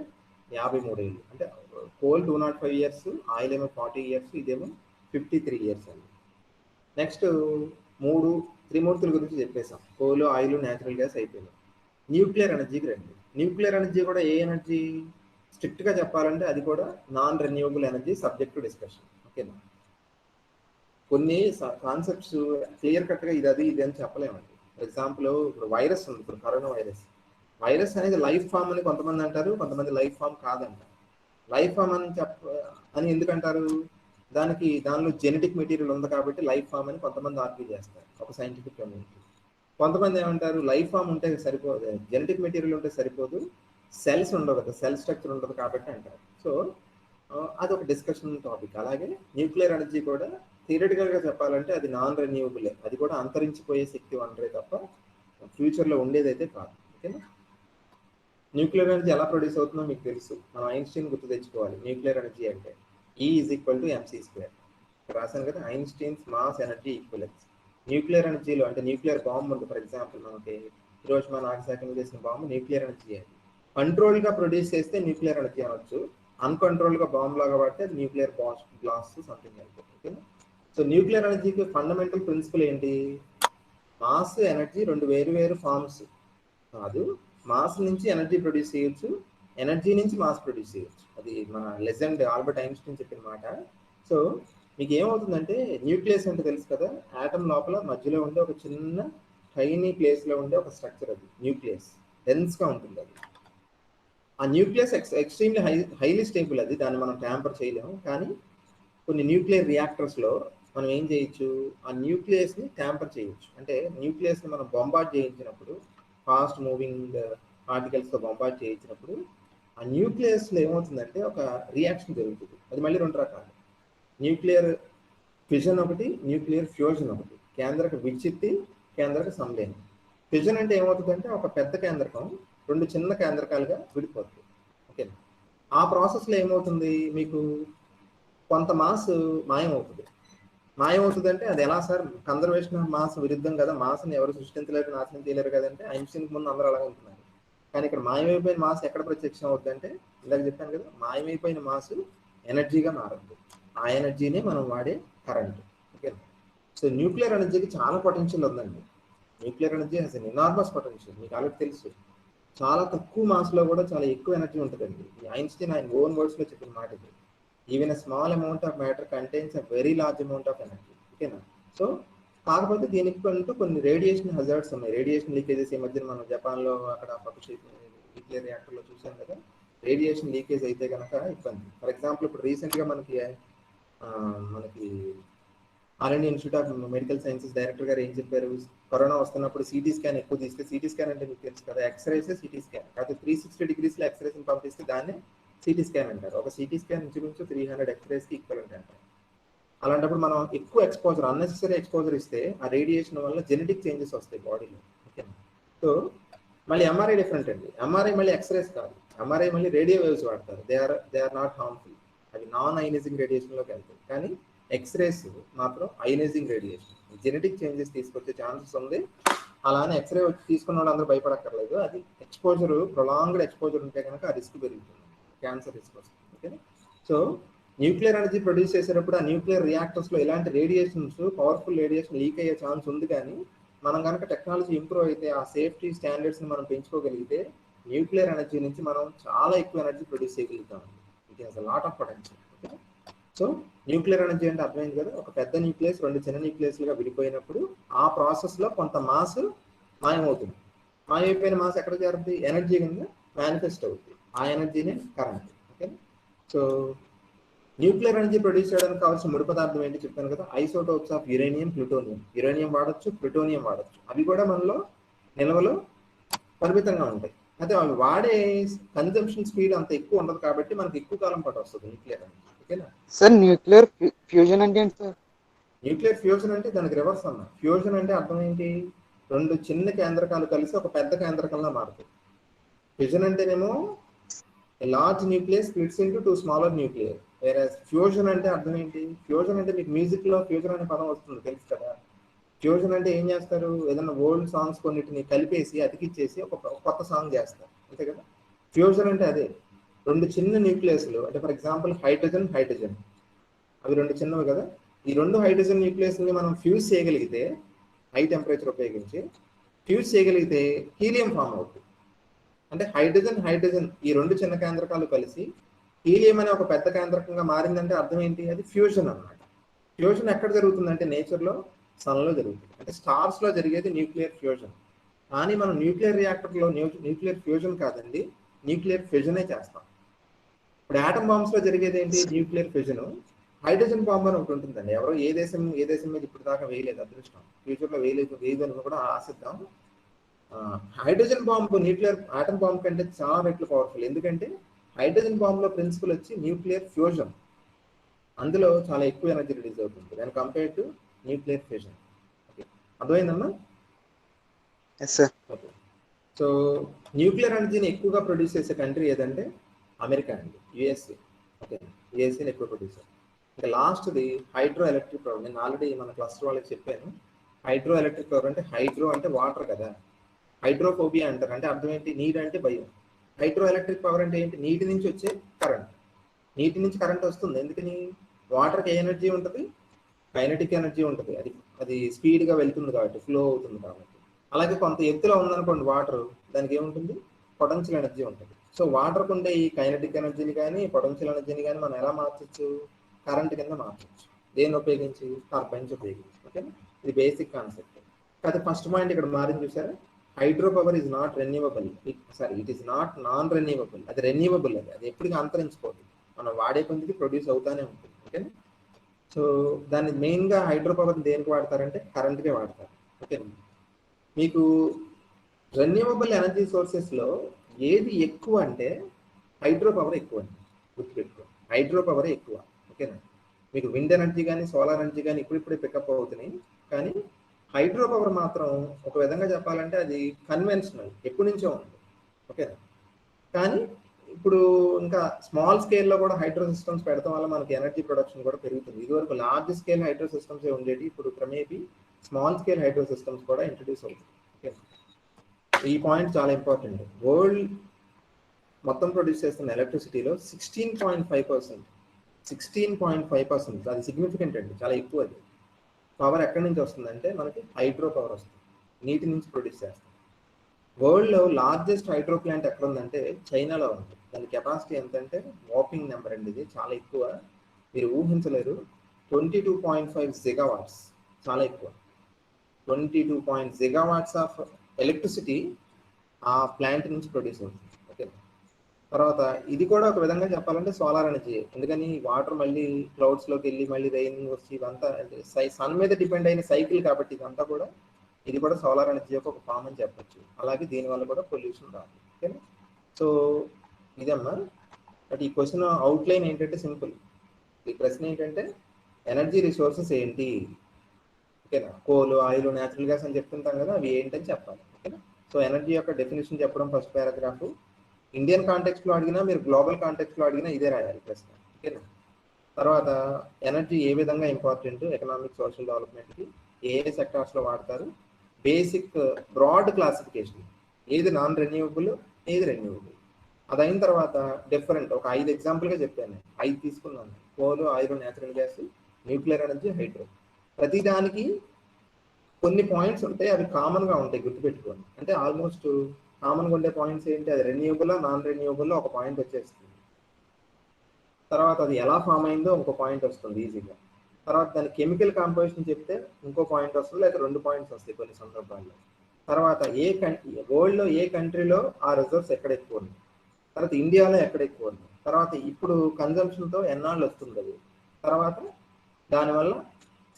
53 ఏళ్ళు. అంటే కోల్ 205 ఇయర్స్, ఆయిల్ ఏమో 40 ఇయర్స్, ఇదేమో 53 ఇయర్స్ అండి. నెక్స్ట్ త్రిమూర్తుల గురించి చెప్పేసాం. కోల్, ఆయిల్, న్యాచురల్ గ్యాస్ అయిపోయింది. న్యూక్లియర్ ఎనర్జీకి రండి. న్యూక్లియర్ ఎనర్జీ కూడా ఏ ఎనర్జీ? స్ట్రిక్ట్గా చెప్పాలంటే అది కూడా non renewable energy, subject to discussion. ఓకేనా. కొన్ని కాన్సెప్ట్స్ క్లియర్ కట్గా ఇది అని చెప్పలేమండి. ఫర్ ఎగ్జాంపుల్ ఇప్పుడు వైరస్ ఉంది, ఇప్పుడు కరోనా వైరస్ అనేది లైఫ్ ఫామ్ అని కొంతమంది అంటారు, కొంతమంది లైఫ్ ఫామ్ కాదంటారు. లైఫ్ ఫామ్ అని ఎందుకంటారు? దానిలో జెనెటిక్ మెటీరియల్ ఉంది కాబట్టి లైఫ్ ఫామ్ అని కొంతమంది ఆర్గ్యూ చేస్తారు, ఒక సైంటిఫిక్ కమ్యూనిటీ. కొంతమంది ఏమంటారు, లైఫ్ ఫామ్ ఉంటే సరిపోదు, జెనెటిక్ మెటీరియల్ ఉంటే సరిపోదు, సెల్స్ ఉండవు కదా, సెల్ స్ట్రక్చర్ ఉండదు కాబట్టి అంటారు. సో అదొక డిస్కషన్ టాపిక్. అలాగే న్యూక్లియర్ ఎనర్జీ కూడా థియరిటికల్గా చెప్పాలంటే అది నాన్ రెన్యూవబులే, అది కూడా అంతరించిపోయే శక్తి వనరే తప్ప ఫ్యూచర్లో ఉండేదైతే కాదు. ఓకేనా. న్యూక్లియర్ ఎనర్జీ ఎలా ప్రొడ్యూస్ అవుతుందో మీకు తెలుసు. మనం ఐన్స్టీన్ గుర్తు తెచ్చుకోవాలి. న్యూక్లియర్ ఎనర్జీ అంటే E=mc². రాశాను కదా, Einstein's mass energy equivalence. Nuclear ఎనర్జీలో అంటే న్యూక్లియర్ బాంబు ఉంది, ఫర్ ఎగ్జాంపుల్ మనకి హిరోషిమా నాగసాకిలో చేసిన బాంబు న్యూక్లియర్ ఎనర్జీ. అది కంట్రోల్గా ప్రొడ్యూస్ చేస్తే న్యూక్లియర్ ఎనర్జీ అనొచ్చు, అన్కంట్రోల్గా బాంబు లాగా పడితే న్యూక్లియర్ బ్లాస్ట్ సంథింగ్ అయిపోతుంది. ఓకేనా. సో న్యూక్లియర్ ఎనర్జీకి ఫండమెంటల్ ప్రిన్సిపల్ ఏంటి? మాస్, ఎనర్జీ రెండు వేరు ఫార్మ్స్ కాదు. మాస్ నుంచి ఎనర్జీ ప్రొడ్యూస్ చేయొచ్చు, ఎనర్జీ నుంచి మాస్ ప్రొడ్యూస్ చేయొచ్చు. అది మన లెజెండ్ ఆల్బర్ట్ ఐన్స్టీన్ చెప్పిన మాట. సో మీకు ఏమవుతుందంటే, న్యూక్లియస్ అంటే తెలుసు కదా, ఆటమ్ లోపల మధ్యలో ఉండే ఒక చిన్న టైనీ ప్లేస్లో ఉండే ఒక స్ట్రక్చర్. అది న్యూక్లియస్, డెన్స్గా ఉంటుంది. అది ఆ న్యూక్లియస్ ఎక్స్ట్రీమ్లీ హైలీ స్టేబుల్. అది దాన్ని మనం ట్యాంపర్ చేయలేము. కానీ కొన్ని న్యూక్లియర్ రియాక్టర్స్లో మనం ఏం చేయొచ్చు, ఆ న్యూక్లియస్ని ట్యాంపర్ చేయొచ్చు. అంటే న్యూక్లియస్ని మనం బొంబార్డ్ చేయించినప్పుడు, ఫాస్ట్ మూవింగ్ పార్టికల్స్తో బొంబార్డ్ చేయించినప్పుడు ఆ న్యూక్లియస్లో ఏమవుతుందంటే ఒక రియాక్షన్ జరుగుతుంది. అది మళ్ళీ రెండు రకాలు, న్యూక్లియర్ ఫిజన్ ఒకటి, న్యూక్లియర్ ఫ్యూజన్ ఒకటి. కేంద్రక విచ్చిత్తి, కేంద్రక సంలేనం. ఫిజన్ అంటే ఏమవుతుందంటే ఒక పెద్ద కేంద్రకం రెండు చిన్న కేంద్రకాలుగా విడిపోతుంది. ఓకేనా. ఆ ప్రాసెస్లో ఏమవుతుంది, మీకు కొంత మాస్ మాయమవుతుంది అంటే అది ఎలా సార్? కన్జర్వేషన్ ఆఫ్ మాస్ విరుద్ధం కదా, మాస్ని ఎవరు సృష్టించలేరు, నాశనం చేయలేరు కదంటే ఐన్స్టీన్కి ముందు అందరూ అలాగే ఉంటున్నారు. కానీ ఇక్కడ మాయమైపోయిన మాస్ ఎక్కడ ప్రత్యక్షం అవుతుంది అంటే, ఇందాక చెప్పాను కదా, మాయమైపోయిన మాస్ ఎనర్జీగా మారద్దు, ఆ ఎనర్జీనే మనం వాడే కరెంట్. ఓకే. సో న్యూక్లియర్ ఎనర్జీకి చాలా పొటెన్షియల్ ఉందండి. Nuclear energy has N enormous potential. మీకు ఆల్రెడీ తెలుసు, చాలా తక్కువ మాస్లో కూడా చాలా ఎక్కువ ఎనర్జీ ఉంటుందండి. ఐన్స్టీన్ ఆయన ఓన్ వర్డ్స్లో చెప్పిన మాట ఇది. Even a small amount of matter contains a very large amount of energy. ఓకేనా. సో కాకపోతే దీనికి కొన్ని రేడియేషన్ హజార్డ్స్ ఉన్నాయి. రేడియేషన్ లీకేజెస్ ఈ మధ్యన మనం జపాన్లో అక్కడ న్యూక్లియర్ రియాక్టర్లో చూసాం కదా, రేడియేషన్ లీకేజ్ అయితే కనుక ఇబ్బంది. ఫర్ ఎగ్జాంపుల్ ఇప్పుడు రీసెంట్గా మనకి ఆర్ఎండ్ institute of medical sciences director గారు ఏం చెప్పారు, కరోనా వస్తున్నప్పుడు సిటీ స్కాన్ ఎక్కువ తీస్తే, సిటీ స్కాన్ అంటే మీకు తెలుసు కదా, ఎక్స్రేస్ సిటీ స్కాన్ కాదు, 360 degreesలో ఎక్స్రేస్ని పంపిస్తే దాన్ని సిటీ స్కాన్ అంటారు. ఒక సిటీ స్కాన్ ఇంచుమించు 300 ఎక్స్రేస్కి ఈక్వలెంట్ అంటారు. అలాంటప్పుడు మనం ఎక్కువ ఎక్స్పోజర్, అన్నెసెసరీ ఎక్స్పోజర్ ఇస్తే ఆ రేడియేషన్ వల్ల జెనెటిక్ చేంజెస్ వస్తాయి బాడీలో. ఓకే. సో మళ్ళీ ఎంఆర్ఐ డిఫరెంట్ అండి. ఎంఆర్ఐ మళ్ళీ ఎక్స్రేస్ కాదు, ఎంఆర్ఐ మళ్ళీ రేడియో వేవ్స్ వాడతారు. దే ఆర్ నాట్ హార్మ్ఫుల్, అవి నాన్ అయనైజింగ్ రేడియేషన్లోకి వెళ్తాయి. కానీ ఎక్స్రేస్ మాత్రం అయనైజింగ్ రేడియేషన్, జెనెటిక్ చేంజెస్ తీసుకొచ్చే ఛాన్సెస్ ఉంది. అలానే ఎక్స్రే వచ్చి తీసుకున్న వాళ్ళు అందరూ భయపడక్కర్లేదు. అది ఎక్స్పోజర్, ప్రొలాంగ్డ్ ఎక్స్పోజర్ ఉంటే కనుక ఆ రిస్క్ పెరుగుతుంది, క్యాన్సర్ రిస్క్ వస్తుంది. Okay. So nuclear energy produce చేసేటప్పుడు ఆ న్యూక్లియర్ రియాక్టర్స్లో ఇలాంటి రేడియేషన్స్, పవర్ఫుల్ రేడియేషన్ లీక్ అయ్యే ఛాన్స్ ఉంది. కానీ మనం కనుక టెక్నాలజీ ఇంప్రూవ్ అయితే ఆ సేఫ్టీ స్టాండర్డ్స్ని మనం పెంచుకోగలిగితే న్యూక్లియర్ ఎనర్జీ నుంచి మనం చాలా ఎక్కువ ఎనర్జీ ప్రొడ్యూస్ చేయగలుగుతాం. It has a lot of potential. Okay, so nuclear energy అంటే అర్థమైంది కదా, ఒక పెద్ద న్యూక్లియస్ రెండు చిన్న న్యూక్లియస్లుగా విడిపోయినప్పుడు ఆ ప్రాసెస్లో కొంత మాస్ మాయమవుతుంది. మాయమైపోయిన మాస్ ఎక్కడ చేరుతుంది? ఎనర్జీ కింద మేనిఫెస్ట్ అవుతుంది. ఆ ఎనర్జీనే current. Okay, so nuclear energy produce చేయడానికి కావాల్సిన ముడి పదార్థం ఏంటి చెప్పాను కదా, isotopes of uranium, plutonium. Uranium వాడచ్చు, ప్లూటోనియం వాడచ్చు. అవి కూడా మనలో నిల్వలో పరిమితంగా ఉంటాయి. అయితే అవి వాడే కన్జంప్షన్ స్పీడ్ అంత ఎక్కువ ఉండదు కాబట్టి మనకి ఎక్కువ కాలం పాటు వస్తుంది న్యూక్లియర్ ఎనర్జీ. ఓకేనా సార్ న్యూక్లియర్ ఫ్యూజన్ అంటే ఏంటి సార్? న్యూక్లియర్ ఫ్యూజన్ అంటే దానికి రివర్స్ అన్న. ఫ్యూజన్ అంటే అర్థం ఏంటి? రెండు చిన్న కేంద్రకాలు కలిసి ఒక పెద్ద కేంద్రకంగా మారుతాయి. ఫ్యూజన్ అంటేనేమో large nucleus splits into two smaller nuclear. వేరే ఫ్యూజన్ అంటే అర్థం ఏంటి? ఫ్యూజన్ అంటే మీకు మ్యూజిక్ లో ఫ్యూజన్ అనే పదం వస్తుంది తెలుసు కదా. ఫ్యూజన్ అంటే ఏం చేస్తారు? ఏదైనా ఓల్డ్ సాంగ్స్ కొన్నిటిని కలిపేసి అతికిచ్చేసి ఒక కొత్త సాంగ్ చేస్తారు, అంతే కదా. ఫ్యూజన్ అంటే అదే, రెండు చిన్న న్యూక్లియస్లు. అంటే ఫర్ ఎగ్జాంపుల్ హైడ్రోజన్ హైడ్రోజన్, అవి రెండు చిన్నవి కదా. ఈ రెండు హైడ్రోజన్ న్యూక్లియస్ని మనం ఫ్యూజ్ చేయగలిగితే, హై టెంపరేచర్ ఉపయోగించి ఫ్యూజ్ చేయగలిగితే హీలియం ఫామ్ అవుతుంది. అంటే హైడ్రోజన్ హైడ్రోజన్ ఈ రెండు చిన్న కేంద్రకాలు కలిసి హీలియం అనే ఒక పెద్ద కేంద్రకంగా మారిందంటే అర్థం ఏంటి? అది ఫ్యూజన్ అన్నమాట. ఫ్యూజన్ ఎక్కడ జరుగుతుందంటే నేచర్లో సన్లో జరుగుతుంది. అంటే స్టార్స్లో జరిగేది న్యూక్లియర్ ఫ్యూజన్. కానీ మనం న్యూక్లియర్ రియాక్టర్లో న్యూక్లియర్ ఫ్యూజన్ కాదండి, న్యూక్లియర్ ఫ్యూజనే చేస్తాం. ఇప్పుడు ఆటమ్ బాంబ్స్లో జరిగేది ఏంటి? Nuclear fusion. హైడ్రోజన్ బాంబ్ అని ఒకటి ఉంటుందండి. ఎవరో ఏ దేశం మీద ఇప్పుడు దాకా వేయలేదు, అదృష్టం. ఫ్యూచర్లో వేయదని కూడా ఆశిద్దాం. Hydrogen bomb nuclear atom bomb కంటే చాలా రెట్లు పవర్ఫుల్. ఎందుకంటే హైడ్రోజన్ బాంబ్లో ప్రిన్సిపల్ వచ్చి న్యూక్లియర్ ఫ్యూజన్. అందులో చాలా ఎక్కువ ఎనర్జీ రిలీజ్ అవుతుంది దాని compare to nuclear fusion. Okay, అర్థమైందమ్మా? ఓకే, సో న్యూక్లియర్ ఎనర్జీని ఎక్కువగా ప్రొడ్యూస్ చేసే కంట్రీ ఏదంటే అమెరికా అండి, యుఎస్ఏ. ఓకే, యుఎస్ఏని ఎక్కువ ప్రొడ్యూస్ చేస్తారు. ఇంకా లాస్ట్ది హైడ్రో ఎలక్ట్రిక్ పవర్. నేను ఆల్రెడీ మన క్లస్టర్ వాళ్ళకి చెప్పాను. హైడ్రో ఎలక్ట్రిక్ పవర్ అంటే హైడ్రో అంటే వాటర్ కదా, హైడ్రోఫోబియా అంటారు. అంటే అర్థం ఏంటి? నీరు అంటే భయం. హైడ్రో ఎలక్ట్రిక్ పవర్ అంటే ఏంటి? నీటి నుంచి వచ్చే కరెంట్. నీటి నుంచి కరెంట్ వస్తుంది. ఎందుకని? వాటర్కి ఏ ఎనర్జీ ఉంటుంది? కైనటిక్ ఎనర్జీ ఉంటుంది. అది స్పీడ్గా వెళ్తుంది కాబట్టి, ఫ్లో అవుతుంది కాబట్టి. అలాగే కొంత ఎత్తులో ఉందనుకోండి వాటర్, దానికి ఏముంటుంది? పొటెన్షియల్ ఎనర్జీ ఉంటుంది. సో వాటర్కు ఉండే ఈ కైనటిక్ ఎనర్జీని కానీ పొటెన్షియల్ ఎనర్జీని కానీ మనం ఎలా మార్చచ్చు? కరెంట్ కింద మార్చచ్చు. దేన్ని ఉపయోగించి? టర్బైన్స్ ఉపయోగించి. ఓకేనా, ఇది బేసిక్ కాన్సెప్ట్. అయితే ఫస్ట్ పాయింట్ ఇక్కడ మారింది చూసారా? Hydro power is not renewable. It is not non renewable. అది రెన్యూవబుల్. అది ఎప్పటికీ అంతరించుకోదు, మనం వాడే కొద్దికి ప్రొడ్యూస్ అవుతానే ఉంటుంది. ఓకేనా, సో దాన్ని మెయిన్గా హైడ్రో పవర్ని దేనికి వాడతారంటే కరెంట్కే వాడతారు. ఓకేనా, మీకు రెన్యూవబుల్ ఎనర్జీ సోర్సెస్లో ఏది ఎక్కువ అంటే హైడ్రో పవర్ ఎక్కువ అండి, గుర్తుపెట్టుకో. హైడ్రో పవర్ ఎక్కువ. ఓకేనా, మీకు విండ్ ఎనర్జీ కానీ సోలార్ ఎనర్జీ కానీ ఇప్పుడిప్పుడే పికప్ అవుతున్నాయి. కానీ హైడ్రో పవర్ మాత్రం ఒక విధంగా చెప్పాలంటే అది కన్వెన్షనల్, ఎప్పటి నుంచో ఉంది. ఓకేనా, కానీ ఇప్పుడు ఇంకా స్మాల్ స్కేల్లో కూడా హైడ్రో సిస్టమ్స్ పెడతాం వల్ల మనకి ఎనర్జీ ప్రొడక్షన్ కూడా పెరుగుతుంది. ఇదివరకు లార్జ్ స్కేల్ హైడ్రో సిస్టమ్స్ ఉండేవి, ఇప్పుడు క్రమేపీ స్మాల్ స్కేల్ హైడ్రో సిస్టమ్స్ కూడా ఇంట్రడ్యూస్ అవుతుంది. ఓకే, ఈ పాయింట్ చాలా ఇంపార్టెంట్. వరల్డ్ మొత్తం ప్రొడ్యూస్ చేస్తున్న ఎలక్ట్రిసిటీలో 16.5%, 16.5%, అది సిగ్నిఫికెంట్ అండి, చాలా ఎక్కువ. అది పవర్ ఎక్కడి నుంచి వస్తుందంటే మనకి హైడ్రో పవర్ వస్తుంది, నీటి నుంచి ప్రొడ్యూస్ చేస్తాం. వరల్డ్లో లార్జెస్ట్ హైడ్రో ప్లాంట్ ఎక్కడ ఉందంటే చైనాలో ఉంది. దాని కెపాసిటీ ఎంతంటే వాపింగ్ నెంబర్ అండి, ఇది చాలా ఎక్కువ, మీరు ఊహించలేరు. 22.5 జిగావాట్స్, చాలా ఎక్కువ. 22 జిగావాట్స్ ఆఫ్ ఎలక్ట్రిసిటీ ఆ ప్లాంట్ నుంచి ప్రొడ్యూస్ అవుతుంది. ఓకే, తర్వాత ఇది కూడా ఒక విధంగా చెప్పాలంటే సోలార్ ఎనర్జీ. ఎందుకని? వాటర్ మళ్ళీ క్లౌడ్స్లోకి వెళ్ళి మళ్ళీ రెయిన్ వచ్చి ఇదంతా సన్ మీద డిపెండ్ అయిన సైకిల్ కాబట్టి ఇదంతా కూడా, ఇది కూడా సోలార్ ఎనర్జీ యొక్క ఒక ఫామ్ అని చెప్పచ్చు. అలాగే దీనివల్ల కూడా పొల్యూషన్ రాదు. ఓకేనా, సో ఇదమ్మా. బట్ ఈ క్వశ్చన్ అవుట్లైన్ ఏంటంటే సింపుల్. ఈ ప్రశ్న ఏంటంటే ఎనర్జీ రిసోర్సెస్ ఏంటి? ఓకేనా, కోల్, ఆయిల్, న్యాచురల్ గ్యాస్ అని చెప్తుంటాం కదా, అవి ఏంటని చెప్పాలి. ఓకేనా, సో ఎనర్జీ యొక్క డెఫినేషన్ చెప్పడం ఫస్ట్ పారాగ్రాఫ్. ఇండియన్ కాంటెక్స్ట్లో అడిగినా, మీరు గ్లోబల్ కాంటెక్స్ట్లో అడిగినా ఇదే రాయాలి ప్రశ్న. ఓకేనా, తర్వాత ఎనర్జీ ఏ విధంగా ఇంపార్టెంట్ ఎకనామిక్ సోషల్ డెవలప్మెంట్కి, ఏ సెక్టార్స్లో వాడతారు, బేసిక్ బ్రాడ్ క్లాసిఫికేషన్, ఏది నాన్ రెన్యూవబుల్, ఏది రెన్యూవబుల్. అది అయిన తర్వాత డిఫరెంట్ ఒక 5 ఎగ్జాంపుల్గా చెప్పాను, 5 తీసుకున్నాను. Coal, oil, natural gas, nuclear energy, hydro. ప్రతిదానికి కొన్ని పాయింట్స్ ఉంటాయి, అవి కామన్గా ఉంటాయి, గుర్తుపెట్టుకోండి. అంటే ఆల్మోస్ట్ కామన్గా ఉండే పాయింట్స్ ఏంటి, అది రెన్యూబుల్ నాన్ రెన్యూబుల్ ఒక పాయింట్ వచ్చేస్తుంది. తర్వాత అది ఎలా ఫామ్ అయిందో ఇంకో పాయింట్ వస్తుంది ఈజీగా. తర్వాత దాని కెమికల్ కాంపోజిషన్ చెప్తే ఇంకో పాయింట్ వస్తుంది, లేదా 2 పాయింట్స్ వస్తాయి కొన్ని సందర్భాల్లో. తర్వాత వరల్డ్లో ఏ కంట్రీలో ఆ రిజర్వ్స్ ఎక్కడ ఎక్కువ ఉంది, తర్వాత ఇండియాలో ఎక్కడ ఎక్కువ ఉంది, తర్వాత ఇప్పుడు కన్జంప్షన్తో ఎన్నాళ్ళు వస్తుంది అది, తర్వాత దానివల్ల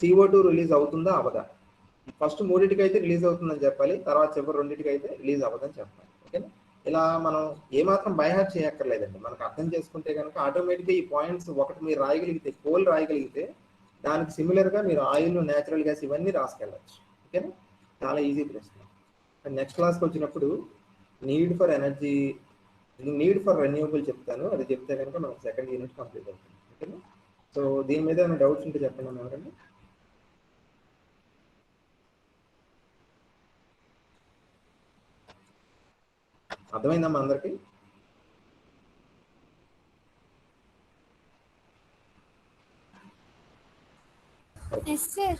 CO2 రిలీజ్ అవుతుందా అవదా. ఫస్ట్ మూడింటికి అయితే రిలీజ్ అవుతుందని చెప్పాలి, తర్వాత చివరి రెండింటికి అయితే రిలీజ్ అవ్వదని చెప్పాలి. ఓకేనా. ఇలా మనం ఏమాత్రం బైహార్ట్ చేయక్కర్లేదండి, మనకు అర్థం చేసుకుంటే కనుక ఆటోమేటిక్గా ఈ పాయింట్స్ ఒకటి మీరు రాయగలిగితే, కోల్ రాయగలిగితే దానికి సిమిలర్గా మీరు ఆయిల్, న్యాచురల్ గ్యాస్ ఇవన్నీ రాసుకెళ్ళచ్చు. ఓకేనా. చాలా ఈజీ ప్రశ్న. నెక్స్ట్ క్లాస్కి వచ్చినప్పుడు need for energy, need for renewable చెప్తాను, అది చెప్తే కనుక మనకు సెకండ్ యూనిట్ కంప్లీట్ అవుతుంది. ఓకేనా. సో దీని మీద ఏమైనా డౌట్స్ ఉంటే చెప్పండి ఎవరండి. అర్థమైందమ్మా అందరికి? Yes, sir.